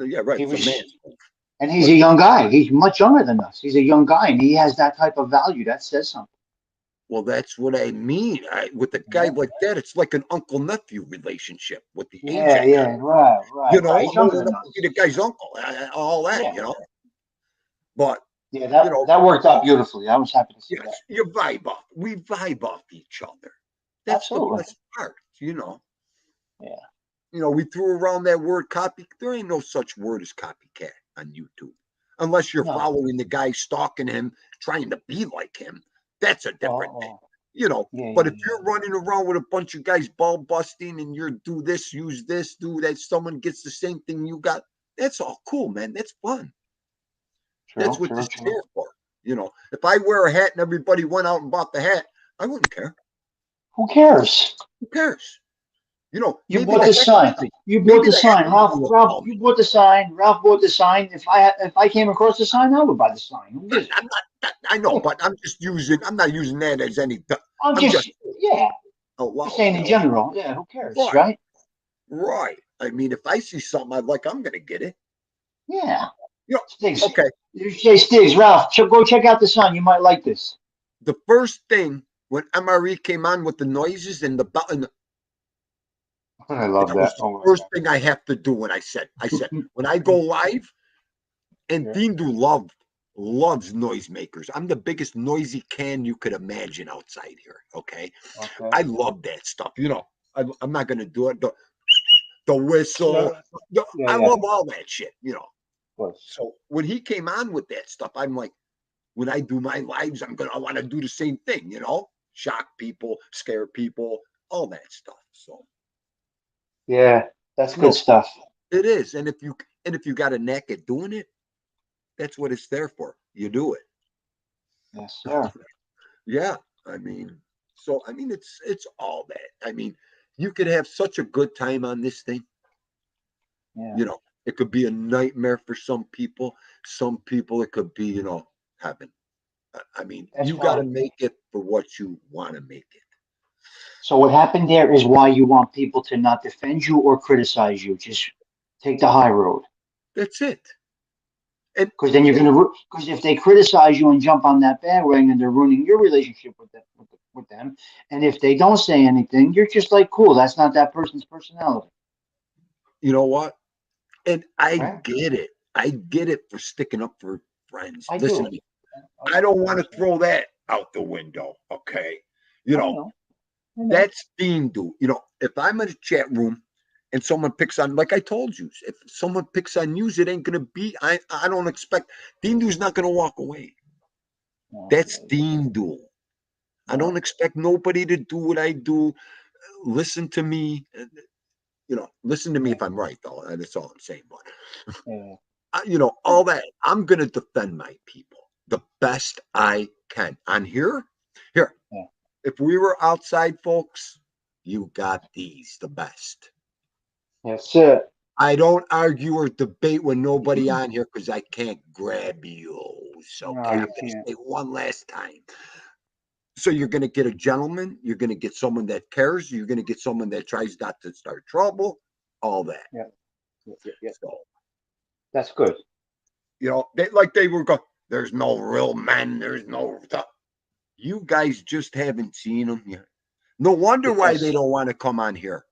Yeah, right. He It's a was, man's move. and he's But a young guy. He's much younger than us. He's a young guy, and he has that type of value. That says something. well, that's what I mean. With a guy Yeah, like that, it's like an uncle nephew relationship with the age yeah, I got. yeah. Right, right, right. He's I'm younger old than enough to us. be the guy's uncle, all that, Yeah, But Yeah, that You know, that worked out beautifully. I was happy to see that. yes, you vibe off. We vibe off each other. That's the Absolutely. best part, you know. Yeah. You know, we threw around that word copy. There ain't no such word as copycat on YouTube. Unless you're No. following the guy, stalking him, trying to be like him. That's a different thing. Oh, You know, yeah, but yeah, if you're running around with a bunch of guys ball busting and you're do this, use this, do that, someone gets the same thing you got, that's all cool, man. That's fun. That's true, what true, this is true. here for. You know, if I wear a hat and everybody went out and bought the hat, I wouldn't care. Who cares? Who cares? You know, You maybe bought the the hat sign. company, You bought maybe the the hat sign, company Ralph. will Ralph, call you me. bought the sign. Ralph bought the sign. If I came across the sign, I would buy the sign. Who gives I'm not, I know, but I'm not using that as any, I'm I'm just, just yeah, just allowed, saying you in know. general. Yeah, who cares, Right, right? right. I mean, if I see something I like, I'm going to get it. Yeah. You know, Stiggs. okay. You say Stiggs, Ralph, go check out the sign. You might like this. The first thing when MRE came on with the noises and the button, I love that was that. the Oh first thing I have to do when I said, when I go live, and Yeah. Dean loves noisemakers. I'm the biggest noisy can you could imagine outside here. Okay. Okay. I love that stuff. You know, I'm not going to do it. The whistle. I Yeah. love all that shit, you know. Of course. So when he came on with that stuff, I'm like, when I do my lives, I want to do the same thing, you know, shock people, scare people, all that stuff. So Yeah, that's good no, stuff. it is. And if you got a knack at doing it, that's what it's there for. You do it. Yes, sir. Yeah. I mean, it's all that. I mean, you could have such a good time on this thing. Yeah. You know, it could be a nightmare for some people. Some people, it could be, you know, heaven. I mean, That's you got to why. make it for what you want to make it. So what happened there is why you want people to not defend you or criticize you. Just take the high road. That's it. And Because then you're gonna. Because if they criticize you and jump on that bandwagon, and they're ruining your relationship with them, with them. And if they don't say anything, you're just like, cool. That's not that person's personality, you know what? And I right? get it. I get it for sticking up for friends. I Listen do. to me. I I do. don't I want to understand. throw that out the window. Okay. You I know, know. I know. that's Dean do. You know, if I'm in a chat room and someone picks on, like I told you, if someone picks on you, it ain't gonna be. I don't expect Dean do's not gonna walk away. No, That's Dean do. I no. don't expect nobody to do what I do. Listen to me. You know, listen to me Yeah, if I'm right, though. That's all I'm saying. But yeah, you know, all that. I'm gonna defend my people the best I can. On here, here. yeah. If we were outside, folks, you got these the best. That's it. I don't argue or debate with nobody on here because I can't grab you. So, No, okay, I'm you gonna can't. say one last time. So you're going to get a gentleman. You're going to get someone that cares. You're going to get someone that tries not to start trouble. All that. Yeah, yeah, yeah, yeah. So That's good. you know, they were going. There's no real men. There's no. You guys just haven't seen them yet. No wonder why they Because don't want to come on here.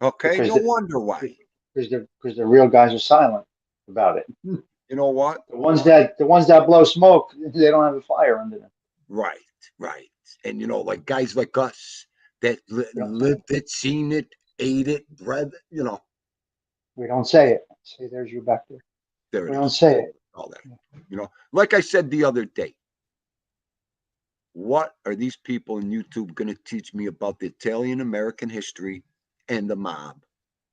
Okay, because no wonder why. the real guys are silent about it. You know what? The ones that blow smoke, they don't have a fire under them. Right, right. And you know, like guys like us that Yep. lived it, seen it, ate it, bred. You know, We don't say it. See, there's you back there. there We it don't is. say it. All that. You know, like I said the other day. What are these people on YouTube going to teach me about the Italian American history and the mob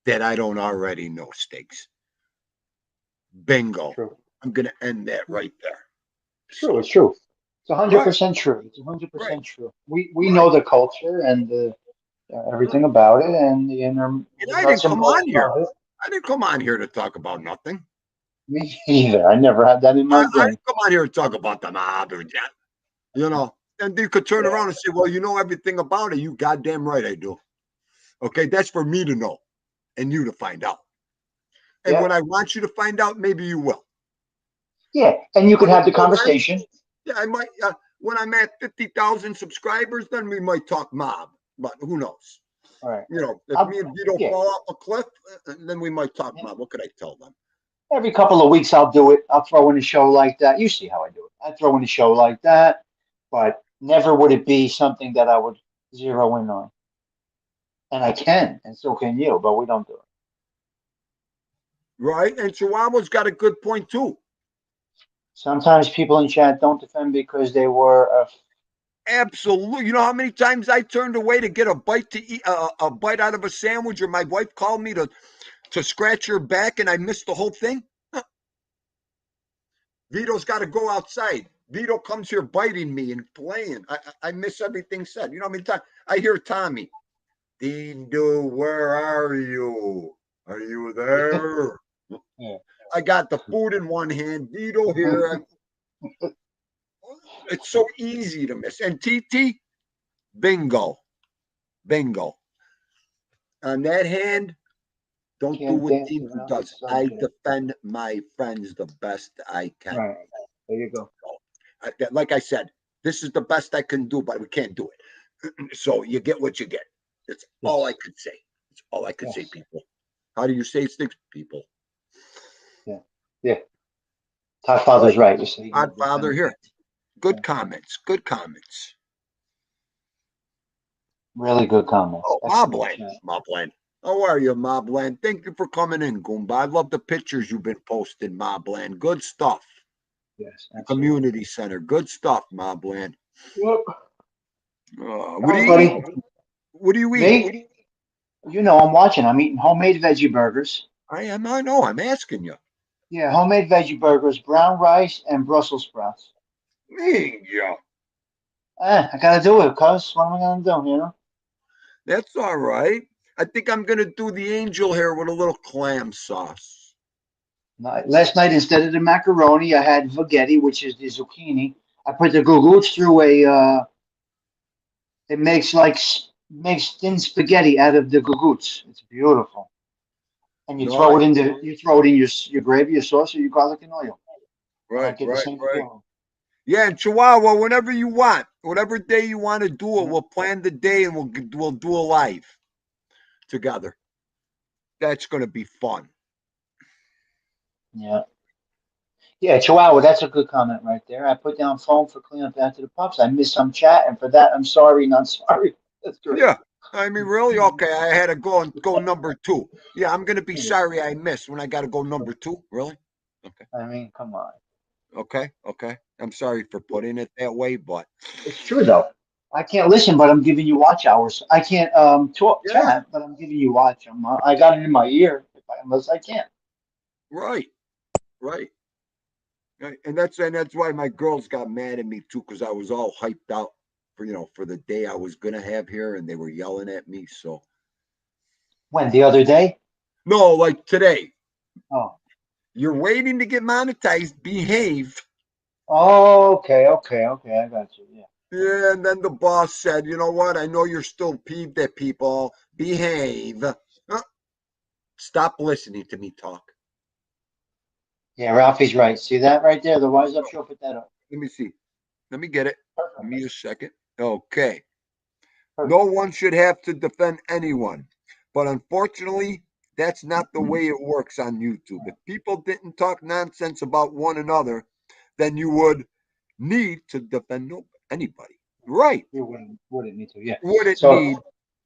that I don't already know, Stiggs? Bingo. True. I'm going to end that right there. True. So, It's true. It's right, 100% true. It's right, 100% true. We right, know the culture and the everything right. about it and And the I didn't nuts and come bolts on here. about it. I didn't come on here to talk about nothing. Me either. I never had that in my I brain. didn't come on here to talk about the mob or that, you know. And you could turn Yeah. around and say, well, you know everything about it. You goddamn right I do. Okay, that's for me to know and you to find out. And Yeah. when I want you to find out, maybe you will. Yeah. And you could But have the until then, conversation. yeah, I might. When I'm at 50,000 subscribers, then we might talk mob. But who knows? All right. You know, if I'll, me and Vito yeah. fall off a cliff, then we might talk Yeah. mob. What could I tell them? Every couple of weeks, I'll do it. I'll throw in a show like that. You see how I do it. I'd throw in a show like that, but never would it be something that I would zero in on. And I can, and so can you, but we don't do it. Right? And Chihuahua's got a good point too. Sometimes people in chat don't defend because they were Absolutely. You know how many times I turned away to get a bite to eat, a bite out of a sandwich, or my wife called me to scratch her back, and I missed the whole thing. Huh. Vito's got to go outside. Vito comes here biting me and playing. I miss everything said. You know how many times I hear Tommy, Dindo, where are you? Are you there? Yeah. I got the food in one hand. Vito here. It's so easy to miss. And TT, bingo. Bingo. On that hand, don't do Can't what dance Dean without the does. I subject. defend my friends the best I can. Right. There you go. Like I said, this is the best I can do, but we can't do it. So you get what you get. That's all I could say. That's all I could say, people. How do you say sticks, people? Yeah. Yeah. Godfather's right. You see, Godfather here. Good comments. Good comments. Really good comments. Oh, Excellent. Mobland. How are you, Mobland? Thank you for coming in, Goomba. I love the pictures you've been posting, Mobland. Good stuff. Yes. The community center. Good stuff, Mobland. Yep. What do you eat? What do you eat? Me? You know, I'm watching. I'm eating homemade veggie burgers. I know. I'm asking you. Yeah, homemade veggie burgers, brown rice, and Brussels sprouts. Yeah. I gotta do it, cuz. What am I gonna do, you know? That's all right. I think I'm going to do the angel hair with a little clam sauce. Last night, instead of the macaroni, I had spaghetti, which is the zucchini. I put the gugoots through it makes thin spaghetti out of the gugoots. It's beautiful. And you throw it in your gravy, your sauce, or your garlic and oil. And I get the same feeling. Yeah, and Chihuahua, whenever you want, whatever day you want to do it, we'll plan the day and we'll do a live together. That's going to be fun. Yeah. Yeah, Chihuahua, that's a good comment right there. I put down phone for clean up after the pups. I missed some chat, and for that, I'm sorry, not sorry. That's great. Yeah. I mean, really? Okay, I had to go number 2. Yeah, I'm going to be sorry I missed when I got to go number 2. Really? Okay. I mean, come on. Okay. I'm sorry for putting it that way, but It's true, though. I can't listen, but I'm giving you watch hours. I can't talk chat, but I'm giving you watch. I got it in my ear, unless I can't. Right. And that's why my girls got mad at me too, because I was all hyped out for the day I was gonna have here, and they were yelling at me. So When, the other day? no, like today. Oh. You're waiting to get monetized. Behave. Oh, okay. I got you. Yeah. Yeah, and then the boss said, "You know what? I know you're still peeved at people. Behave. Stop listening to me talk." Yeah, Ralphie's right. See that right there? The Wise Up Show put that up. Let me see. Let me get it. Perfect. Give me a second. Okay. Perfect. No one should have to defend anyone. But unfortunately, that's not the way it works on YouTube. If people didn't talk nonsense about one another, then you would need to defend anybody. Right. You wouldn't need to, yeah. Wouldn't need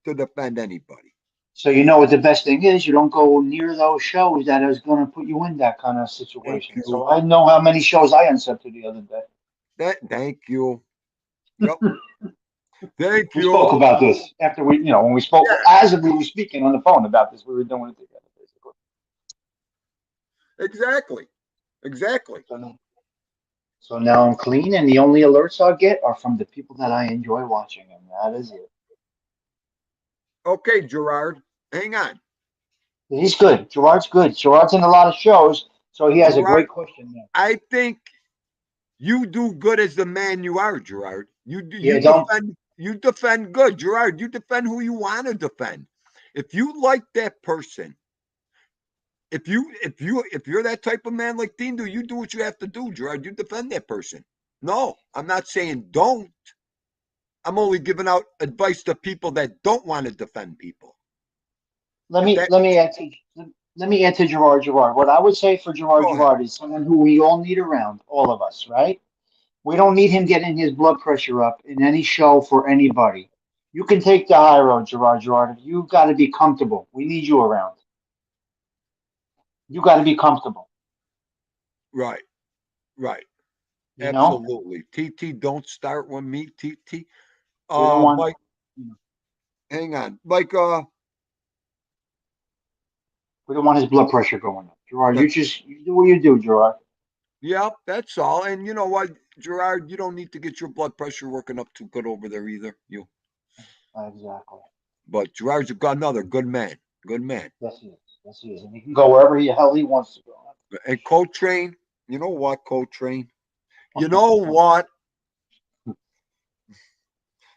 to defend anybody. So you know what the best thing is? You don't go near those shows that is going to put you in that kind of situation. So I know how many shows I unsubscribed the other day. Thank you. Yep. Thank you. We spoke about this after when we spoke, as we were speaking on the phone about this, we were doing it together, basically. Exactly. So now I'm clean, and the only alerts I'll get are from the people that I enjoy watching, and that is it. Okay, Gerard, hang on. He's good. Gerard's good. Gerard's in a lot of shows, so he has a great question there. I think you do good as the man you are, Gerard. You defend good, Gerard. You defend who you want to defend. If you like that person, if you're that type of man like Dean do, you do what you have to do, Gerard. You defend that person. No, I'm not saying don't. I'm only giving out advice to people that don't want to defend people. Let me answer Gerard. What I would say for Gerard is someone who we all need around, all of us, right? We don't need him getting his blood pressure up in any show for anybody. You can take the high road, Gerard. You've got to be comfortable. We need you around. You got to be comfortable. Right. You know, Absolutely. TT, don't start with me, TT. we don't want. Mike, hang on. Mike, We don't want his blood pressure going up, Gerard. You do what you do, Gerard. yeah, that's all. And you know what, Gerard, you don't need to get your blood pressure working up too good over there either. You. Exactly. But Gerard's another good man. Good man. Yes, he is. Yes, he is, and he can go wherever the hell he wants to go. And Coltrane, you know what, Coltrane? You know what?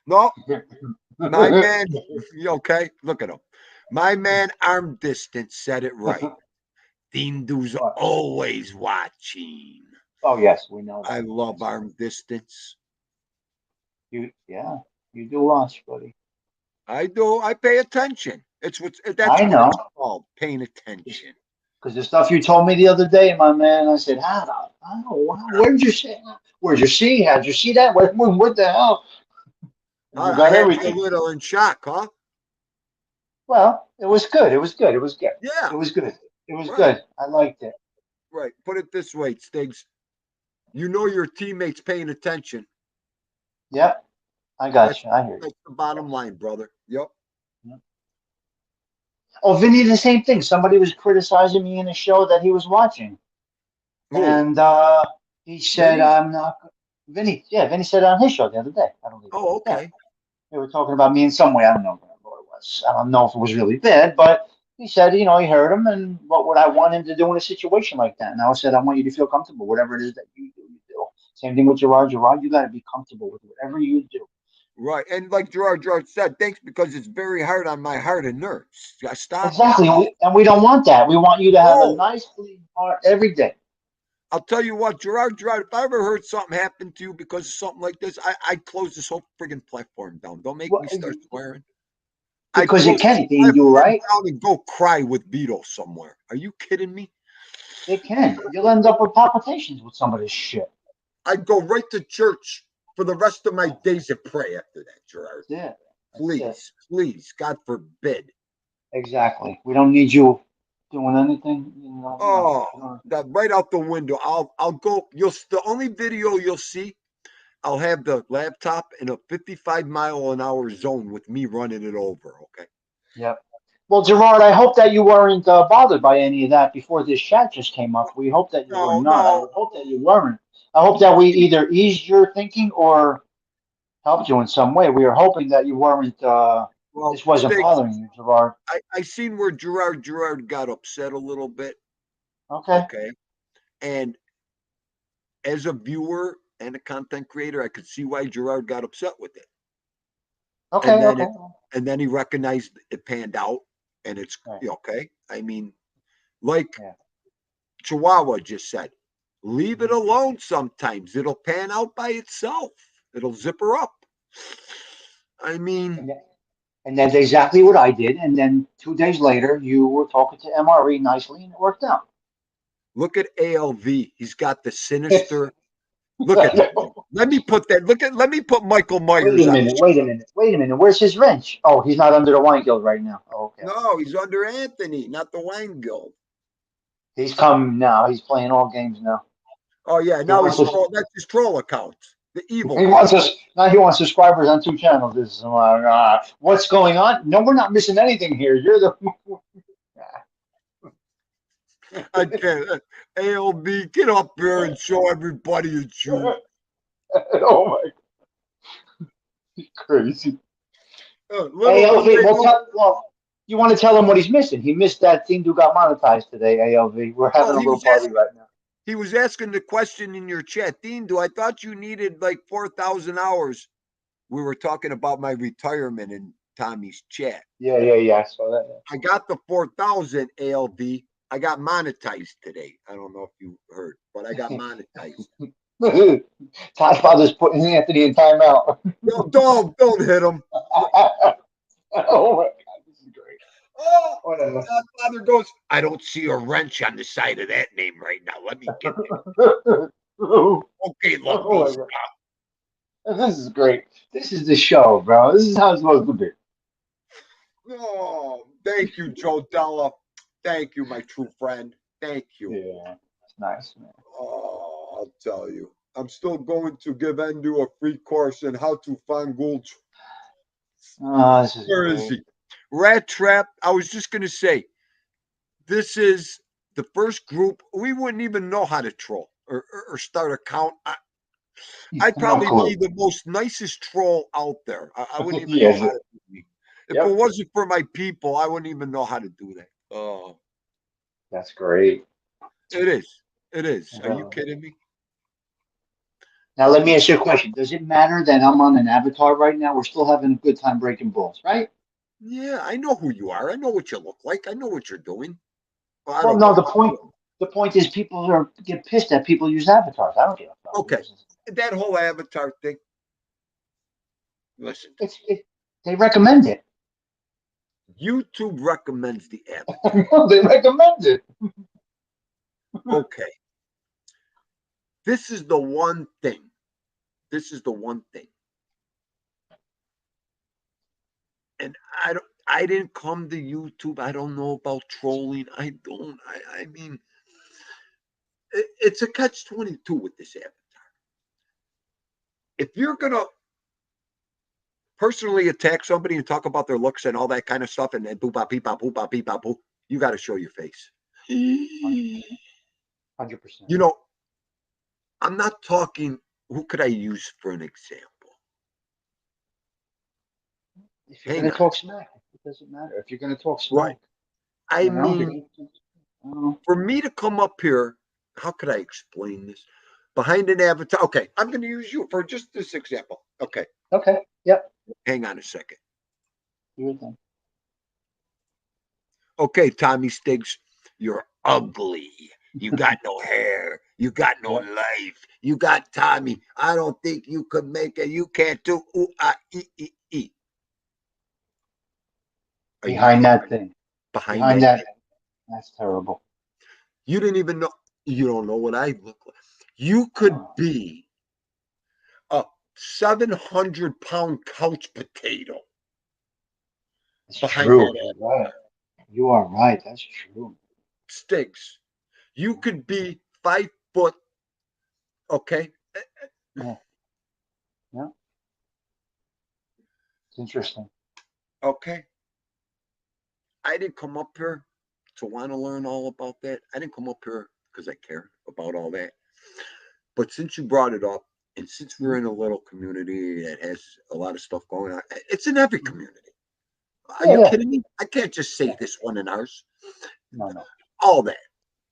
No, my man, you okay? Look at him. My man, arm distance said it right. Dindu's always watching. Oh yes, we know that. I love arm distance. You do watch, buddy. I do. I pay attention. That's I what know. it's called, paying attention. Because the stuff you told me the other day, my man, I said, where'd you see? Where'd you see? How'd you see that? What the hell? You I got had everything. you a little in shock, huh? Well, it was good. It was good. It was good. Yeah. It was good. It was Right. good. I liked it. Right. Put it this way, Stiggs. You know your teammates paying attention. Yep. I got you. I hear you. That's the bottom line, brother. Yep. Oh, Vinny, the same thing. Somebody was criticizing me in a show that he was watching. Who? And he said, Vinny? I'm not. Vinny, yeah, Vinny said it on his show the other day. I don't Oh, okay. Yeah. They were talking about me in some way. I don't know what it was. I don't know if it was really bad, but he said, he heard him, and what would I want him to do in a situation like that? And I said, I want you to feel comfortable. Whatever it is that you do, you do. Same thing with Gerard. Gerard, you got to be comfortable with whatever you do. Right. And like Gerard said, thanks, because it's very hard on my heart and nerves. I stop. Exactly. And we don't want that. We want you to have a nice, clean heart every day. I'll tell you what, Gerard, if I ever heard something happen to you because of something like this, I'd close this whole friggin' platform down. Don't make me start swearing. Because you can, you right? Down and go cry with Beto somewhere. Are you kidding me? It can. You'll end up with palpitations with some of this shit. I'd go right to church for the rest of my days and pray after that, Gerard. Yeah. Please, God forbid. Exactly. We don't need you doing anything. That right out the window. I'll go. The only video you'll see, I'll have the laptop in a 55-mile-an-hour zone with me running it over. Okay. Yep. Well, Gerard, I hope that you weren't bothered by any of that before this chat just came up. We hope that you were not. I hope that you weren't. I hope that we either eased your thinking or helped you in some way. We are hoping that you weren't. This wasn't bothering you, Gerard. I seen where Gerard got upset a little bit. Okay. And as a viewer and a content creator, I could see why Gerard got upset with it. Okay. And then he recognized it panned out, and it's okay. I mean, Chihuahua just said, leave it alone sometimes. It'll pan out by itself. It'll zipper up. I mean... And that's exactly what I did. And then 2 days later, you were talking to MRE nicely, and it worked out. Look at ALV. He's got the sinister... Look at him. Let me put Michael Myers on. Wait a minute. Where's his wrench? Oh, he's not under the wine guild right now. Okay. No, he's under Anthony, not the wine guild. He's come now. He's playing all games now. Oh yeah, now that's his troll account. The evil. He wants subscribers on 2 channels. This is what's going on? No, we're not missing anything here. You're the. I can't. ALB, get up there and show everybody it's you. Oh my God. Crazy. ALV, you want to tell him what he's missing? He missed that thing who got monetized today, ALV. We're having a little party right now. He was asking the question in your chat, Dean, I thought you needed like 4,000 hours. We were talking about my retirement in Tommy's chat. Yeah. I saw that. Yeah. I got the 4,000 ALV. I got monetized today. I don't know if you heard, but I got monetized. Todd Father's putting Anthony in timeout. No, don't hit him. Oh my God, this is great. Oh, whatever. Father goes, I don't see a wrench on the side of that name right now. Let me get it. Okay, look, Oh my these. God. This is great. This is the show, bro. This is how it's supposed to be. Oh, thank you, Joe Della. Thank you, my true friend. Thank you. Yeah, it's nice, man. Oh, I'll tell you. I'm still going to give Endu a free course in how to find gold. Oh, this is Where is great. he? Rat Trap. I was just going to say, this is the first group. We wouldn't even know how to troll or start a count. I'd No probably be clue. the most nicest troll out there. I wouldn't even know Yes. how to do it. If it Yep. wasn't for my people, I wouldn't even know how to do that. Oh, That's great. it is. It is. Are you Really. kidding me? Now let me ask you a question. Does it matter that I'm on an avatar right now? We're still having a good time breaking balls, right? Yeah, I know who you are. I know what you look like. I know what you're doing. Well, I Well, don't no. know. The point is, people get pissed that people use avatars. I don't give a fuck. Okay, that whole avatar thing. Listen, They recommend it. YouTube recommends the avatar. They recommend it. Okay, this is the one thing. This is the one thing. And I didn't come to YouTube. I don't know about trolling. I don't. I mean, it's a catch-22 with this avatar. If you're gonna personally attack somebody and talk about their looks and all that kind of stuff, and then boop bop beep bop boop bop beep bop boop, you got to show your face. 100%. You know, I'm not talking. Who could I use for an example? If you're Hang gonna on. talk smack, it doesn't matter. If you're gonna talk Right. smack, I you know, mean, oh, for me to come up here, how could I explain this? Behind an avatar. Okay, I'm going to use you for just this example. Okay, okay, yep, hang on a second. you're done. Okay, Tommy Stiggs, you're ugly. You got no hair. You got no Yep. life. You got Tommy. I don't think you could make it. You can't do ooh, ah, e. Are you Behind that thing, behind behind that? that, that's terrible. You didn't even know. You don't know what I look like. You could Oh, be a 700-pound couch potato it's behind true. that You're right. You are right. That's true. Stiggs. You could be 5 foot. Okay. Yeah, yeah. It's interesting. Okay. I didn't come up here to want to learn all about that. I didn't come up here because I care about all that. But since you brought it up, and since we're in a little community that has a lot of stuff going on, it's in every community. Are Yeah, you yeah. kidding me? I can't just say this one in ours. No, no. All that.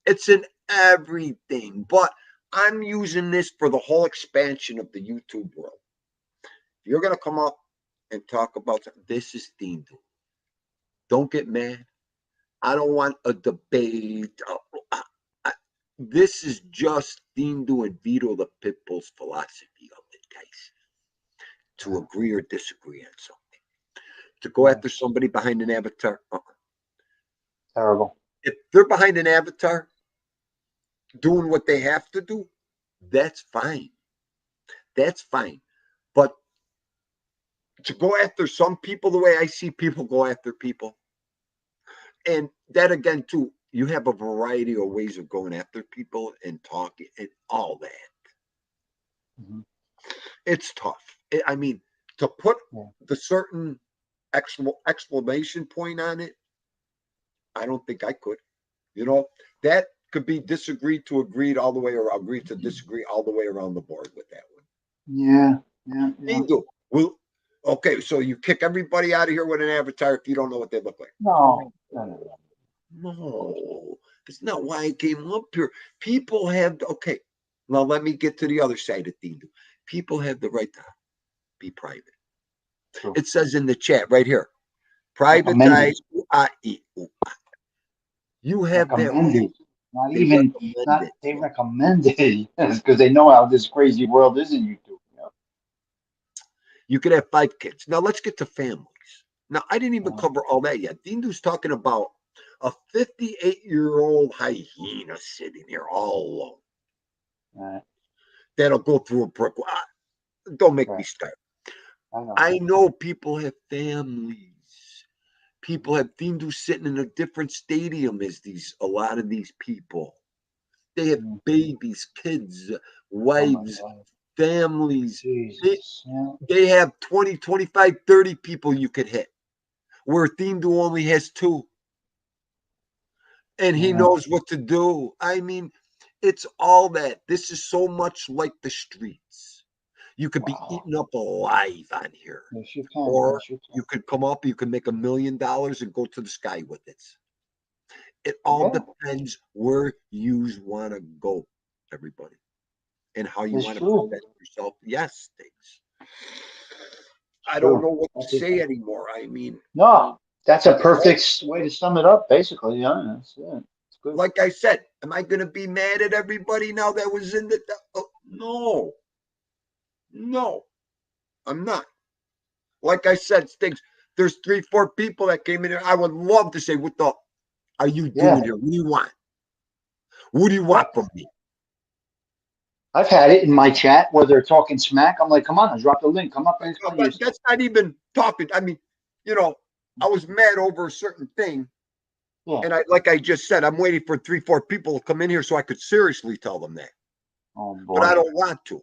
It's in everything. But I'm using this for the whole expansion of the YouTube world. If you're gonna come up and talk about this is Dean. Don't get mad. I don't want a debate. This is just Dindu and Vito the Pitbull's philosophy of it, guys. To agree or disagree on something. To go after somebody behind an avatar. Terrible. If they're behind an avatar doing what they have to do, that's fine. That's fine. But to go after some people the way I see people go after people, and that again, too, you have a variety of ways of going after people and talking and all that. Mm-hmm. It's tough. I mean, to put Yeah. the certain exclamation point on it, I don't think I could. You know, that could be disagreed to agreed all the way, or agreed to disagree all the way around the board with that one. Yeah, yeah, yeah. Bingo. Well, okay, so you kick everybody out of here with an avatar if you don't know what they look like. No, no, no, no. No, that's not why I came up here. People have, okay, now let me get to the other side of things. People have the right to be private. True. It says in the chat right here, Recommended. privatize. You have that right. Recommended. Not They even, recommend not, it. they recommend it. Because they know how this crazy world is in YouTube. You know? You could have 5 kids. Now let's get to families. Now I didn't even Uh, cover all that yet. Dindu's talking about a 58-year-old hyena sitting here all alone. that'll go through a brick wall. Don't make me Right. start. I know. I know people have families. People have teams who sitting in a different stadium as a lot of these people. They have Mm. babies, kids, Oh my wives, God. families. Jesus. Yeah. They have 20, 25, 30 people you could hit. Where Thindu only has 2. And he Yeah. knows what to do. I mean, it's all that. This is so much like the streets. You could be Wow. eaten up alive on here. Yes, you can. Or Yes, you you can. could come up, you could make $1 million and go to the sky with it. It all Yeah, depends where you want to go, everybody, and how you it's want to true. present yourself. Yes, things. It's I don't know true. what to That's it. say anymore. I mean, No, that's a I hope, perfect way to sum it up, basically. Yeah, that's it. It's good. like I said, am I going to be mad at everybody now that was in the? Oh, no, no, I'm not. Like I said, Stiggs, there's 3, 4 people that came in here. I would love to say, what the are you Yeah. doing here? What do you want? What do you want Yep. from me? I've had it in my chat where they're talking smack. I'm like, come on, I dropped the link. Come up and No, explain but yourself. that's not even talking. I mean, I was mad over a certain thing. Yeah. And like I just said, I'm waiting for 3, 4 people to come in here so I could seriously tell them that. Oh But I boy. don't want to.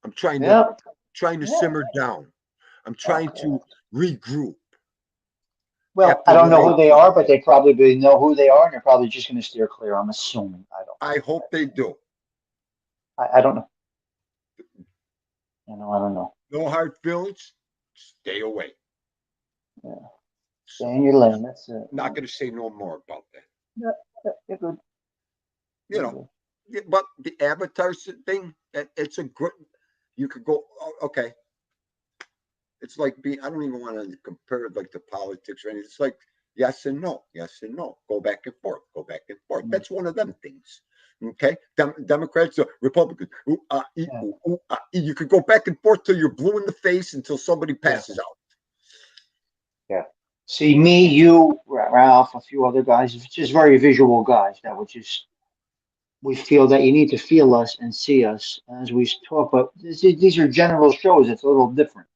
I'm trying to Yeah. Yeah. simmer down. I'm trying Okay. to regroup Well, I after don't what know I who they did. are, but they probably know who they are, and they're probably just going to steer clear. I'm assuming. I don't. I hope they do. I don't know. I don't know. No hard feelings. Stay away. Yeah. Stay in So your lane. That's it. not going to say no more about that. Yeah. Yeah. You're good. You You're know, good. but the avatar thing, it's a good. You could go. Okay, it's like being. I don't even want to compare it like to politics or anything. It's like yes and no, yes and no. Go back and forth. Go back and forth. Mm. That's one of them things. Okay, Democrats, Republicans. Yeah. You could go back and forth till you're blue in the face until somebody Yeah. passes out. Yeah. See, me, you, Ralph, a few other guys, just very visual guys that would just, we feel that you need to feel us and see us as we talk. But these are general shows. It's a little different.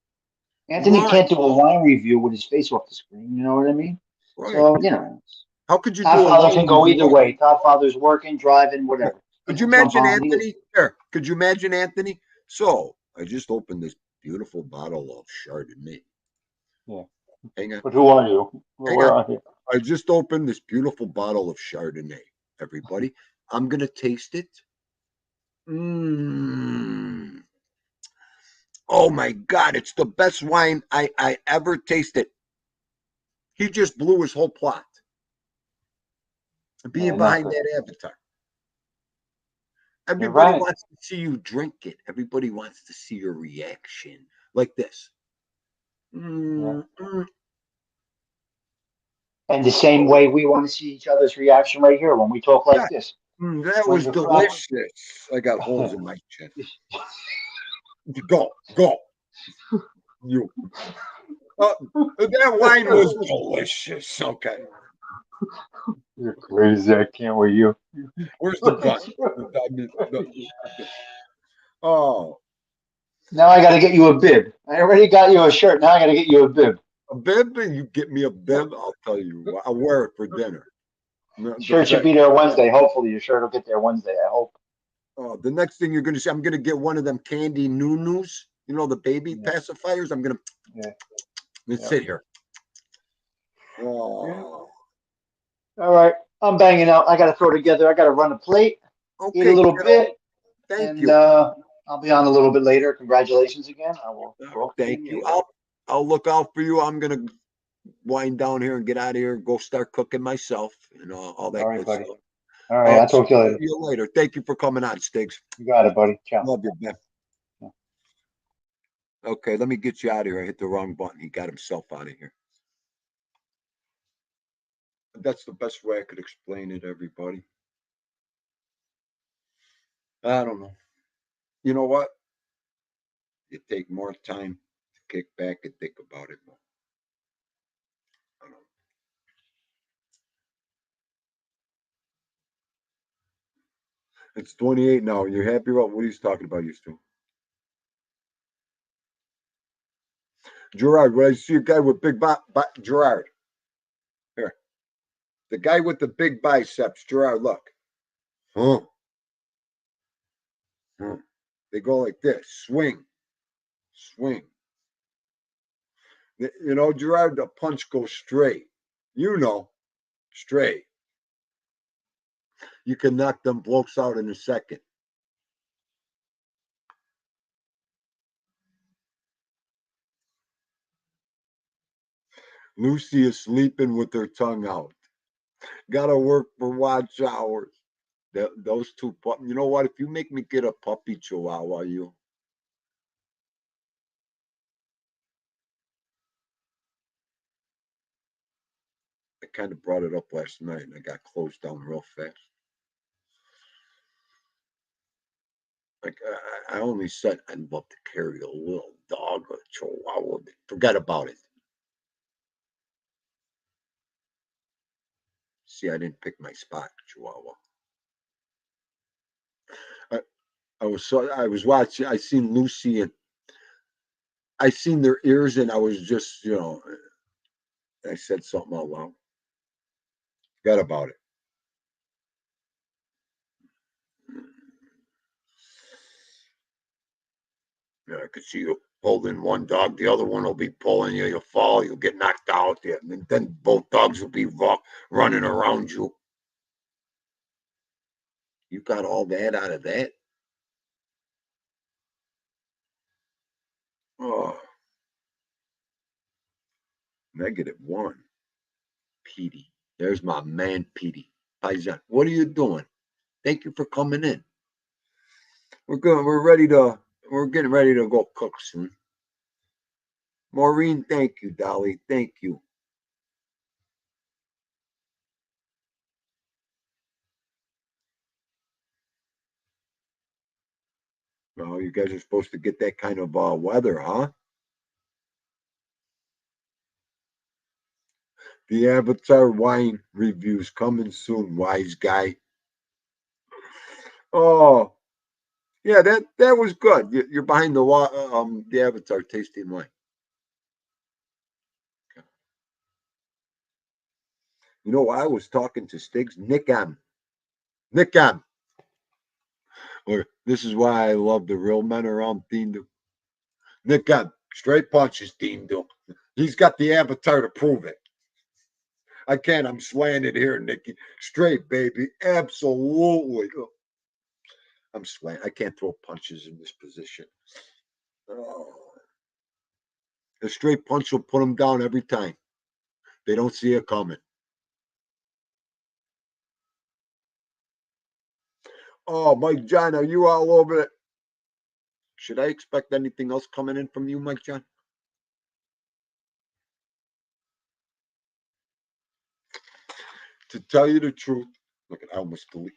Anthony Right, can't do a wine review with his face off the screen. You know what I mean? right. So, How could you do a Godfather can wine go either review? way. Godfather's working, driving, Yeah. whatever. He Could you can jump imagine on. Anthony? There. Could you imagine Anthony? So I just opened this beautiful bottle of Chardonnay. Yeah. Hang on, But who are you? Well, hang where on. are you? I just opened this beautiful bottle of Chardonnay. Everybody, I'm gonna taste it. Mmm. Oh my God, it's the best wine I ever tasted. He just blew his whole plot being Yeah, not behind good. that avatar. You're Everybody right. wants to see you drink it. Everybody wants to see your reaction like this. Yeah. Mm, mm. And the same way we want to see each other's reaction right here when we talk Yeah, like this. that When was you're cracked. delicious. I got holes in my chin. Go, go, you. That wine was delicious. Okay, You're crazy. I can't with you. where's the gun? Oh, Now I got to get you a bib. I already got you a shirt. Now I got to get you a bib. a bib? You get me a bib? I'll tell you. I'll wear it for dinner. Shirt should be there Wednesday. Hopefully your shirt will get there Wednesday. I hope. The next thing you're going to see, I'm going to get one of them candy noo-noos. You know, the baby Yeah. pacifiers. I'm going to Yeah. let's Yeah. sit here. Yeah. Oh, All right. I'm banging out. I got to throw together. I got to run a plate, eat a okay, little kiddo. bit, Thank and you. I'll be on a little bit later. Congratulations again. I will talk to Thank you. you. I'll look out for you. I'm going to wind down here and get out of here and go start cooking myself and all that All right, good buddy. stuff. All right. I'll talk to you See later. you later. Thank you for coming on, Stiggs. You got it, buddy. Ciao. Love you, man. Yeah. Okay, let me get you out of here. I hit the wrong button. He got himself out of here. That's the best way I could explain it, everybody. I don't know. You know what? You take more time to kick back and think about it more. I don't know. It's 28 now. You're happy about what he's talking about, you two? Gerard, when I see a guy with big Gerard, here, the guy with the big biceps, Gerard, look. Huh? Huh? They go like this, swing, swing. You know, Gerard, the punch goes straight. You know, straight. You can knock them blokes out in a second. Lucy is sleeping with her tongue out. Gotta work for watch hours. Those two you know what? If you make me get a puppy chihuahua, you. I kind of brought it up last night and I got closed down real fast. Like I only said I'd love to carry a little dog or chihuahua. Forget about it. See, I didn't pick my spot, chihuahua. I was watching. I seen Lucy and I seen their ears, and I was just I said something out loud. Forget about it. Yeah, I could see you holding one dog, the other one will be pulling you. You'll fall, you'll get knocked out. Yeah, and then both dogs will be running around you. You got all that out of that? Oh, -1. Petey. There's my man, Petey. Paisan. What are you doing? Thank you for coming in. We're getting ready to go cook soon. Maureen, thank you, Dolly. Thank you. Well, you guys are supposed to get that kind of weather, huh? The Avatar wine reviews coming soon, wise guy. Oh, yeah, that was good. You're behind the Avatar tasting wine. You know, I was talking to Stiggs, Nick M. Nick M. This is why I love the real men around Dean. Nick M. Straight punches, Dean. He's got the Avatar to prove it. I can't. I'm swaying it here, Nicky. Straight, baby. Absolutely. I'm swaying. I can't throw punches in this position. Oh. A straight punch will put them down every time. They don't see it coming. Oh, Mike John, are you all over it? Should I expect anything else coming in from you, Mike John? To tell you the truth, look, I almost delete.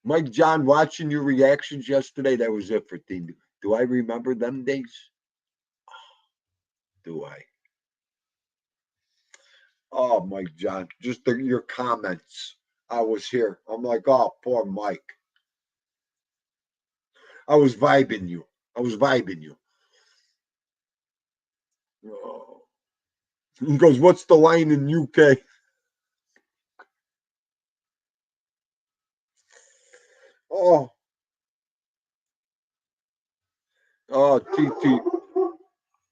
Mike John, watching your reactions yesterday, that was it for Team. Do I remember them days? Do I? Oh, Mike John, just your comments. I was here. I'm like, oh, poor Mike. I was vibing you. I was vibing you. Oh. He goes, what's the line in UK? Oh. Oh, TT.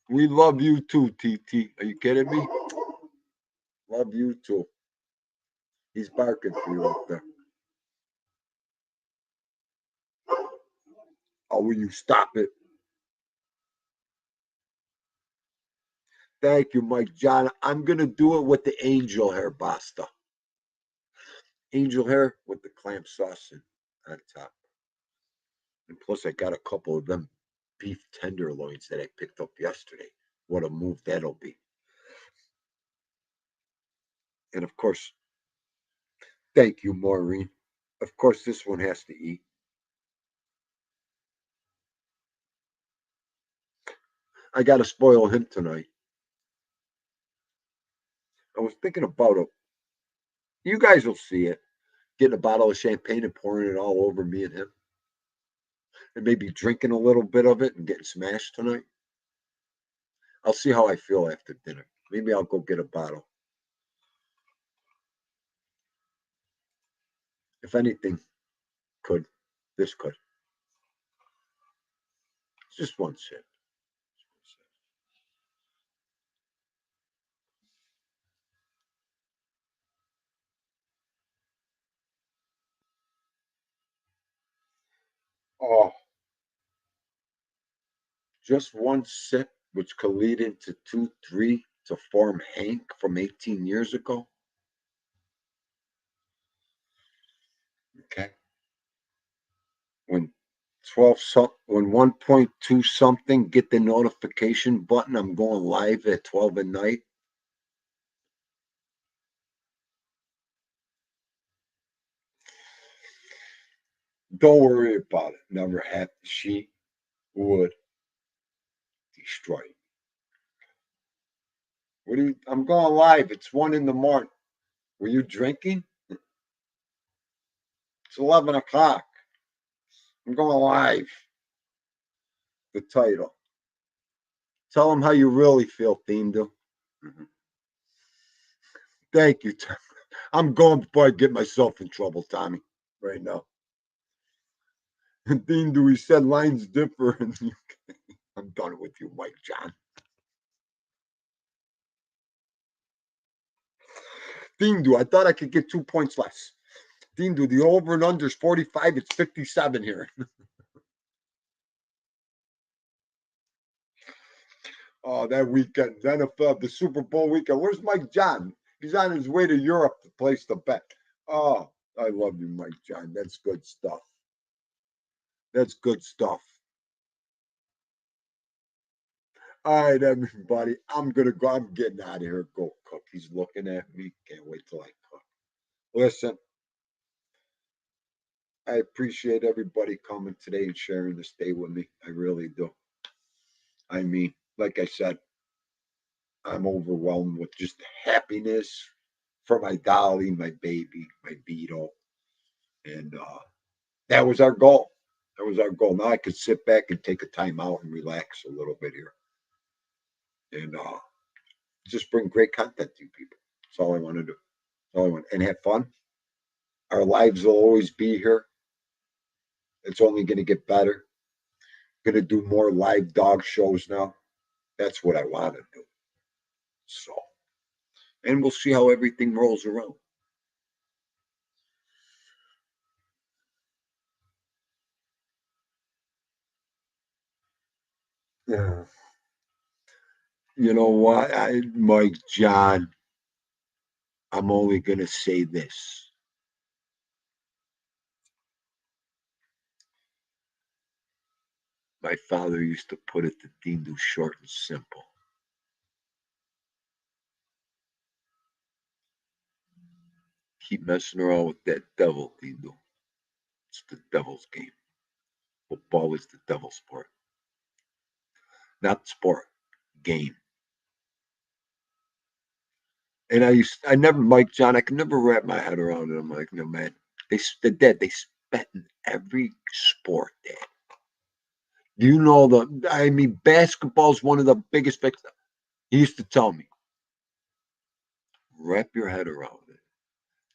We love you too, TT. Are you kidding me? Love you too. He's barking for you up there. Oh, will you stop it? Thank you, Mike John. I'm going to do it with the angel hair pasta. Angel hair with the clam sauce on top. And plus, I got a couple of them beef tenderloins that I picked up yesterday. What a move that'll be. And of course, thank you, Maureen. Of course, this one has to eat. I got to spoil him tonight. I was thinking about it. You guys will see it. getting a bottle of champagne and pouring it all over me and him. And maybe drinking a little bit of it and getting smashed tonight. I'll see how I feel after dinner. Maybe I'll go get a bottle. If anything, this could. It's just one sip. Oh, just one sip, which could lead into 2, 3 to form Hank from 18 years ago. Okay. When 1.2 something, get the notification button. I'm going live at 12 at night. Don't worry about it. Never happened. She would destroy you. I'm going live. It's 1 in the morning. Were you drinking? It's 11 o'clock. I'm going live. The title. Tell them how you really feel, Thindo. Mm-hmm. Thank you, Tom. I'm going before I get myself in trouble, Tommy, right now. Thindo, he said lines differ. I'm done with you, Mike John. Thindo, I thought I could get 2 points less. Thindo, the over and under is 45. It's 57 here. Oh, that weekend, NFL, the Super Bowl weekend. Where's Mike John? He's on his way to Europe to place the bet. Oh, I love you, Mike John. That's good stuff. That's good stuff. All right, everybody. I'm going to go. I'm getting out of here. Go cook. He's looking at me. Can't wait till I cook. Listen, I appreciate everybody coming today and sharing this day with me. I really do. I mean, like I said, I'm overwhelmed with just happiness for my dolly, my baby, my Beetle. And that was our goal. That was our goal. Now I could sit back and take a time out and relax a little bit here. And just bring great content to you people. That's all I want to do. That's all I want. And have fun. Our lives will always be here. It's only going to get better. Going to do more live dog shows now. That's what I want to do. So, and we'll see how everything rolls around. Yeah. You know what, Mike John, I'm only going to say this. My father used to put it to Dindu short and simple. Keep messing around with that devil, Dindu. It's the devil's game. Football is the devil's sport. Not sport, game. And I never, Mike John, I could never wrap my head around it. I'm like, no, man, they're dead. They spent in every sport, Dad. You know, basketball is one of the biggest things. He used to tell me, wrap your head around it.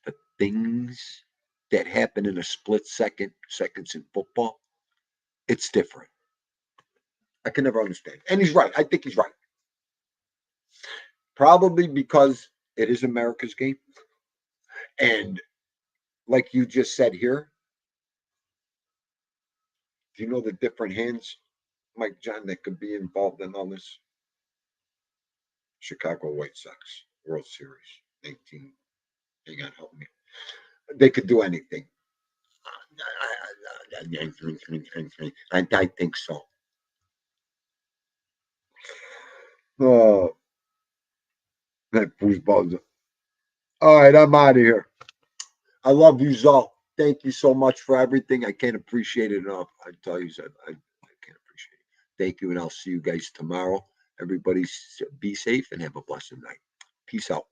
The things that happen in a split seconds in football, it's different. I can never understand. And he's right. I think he's right. Probably because it is America's game. And like you just said here, do you know the different hands, Mike John, that could be involved in all this? Chicago White Sox, World Series, 19. Hang on, help me. They could do anything. I think so. Oh, that foosball. All right, I'm out of here. I love you all. Thank you so much for everything. I can't appreciate it enough. I tell you, I can't appreciate it. Thank you, and I'll see you guys tomorrow. Everybody be safe and have a blessed night. Peace out.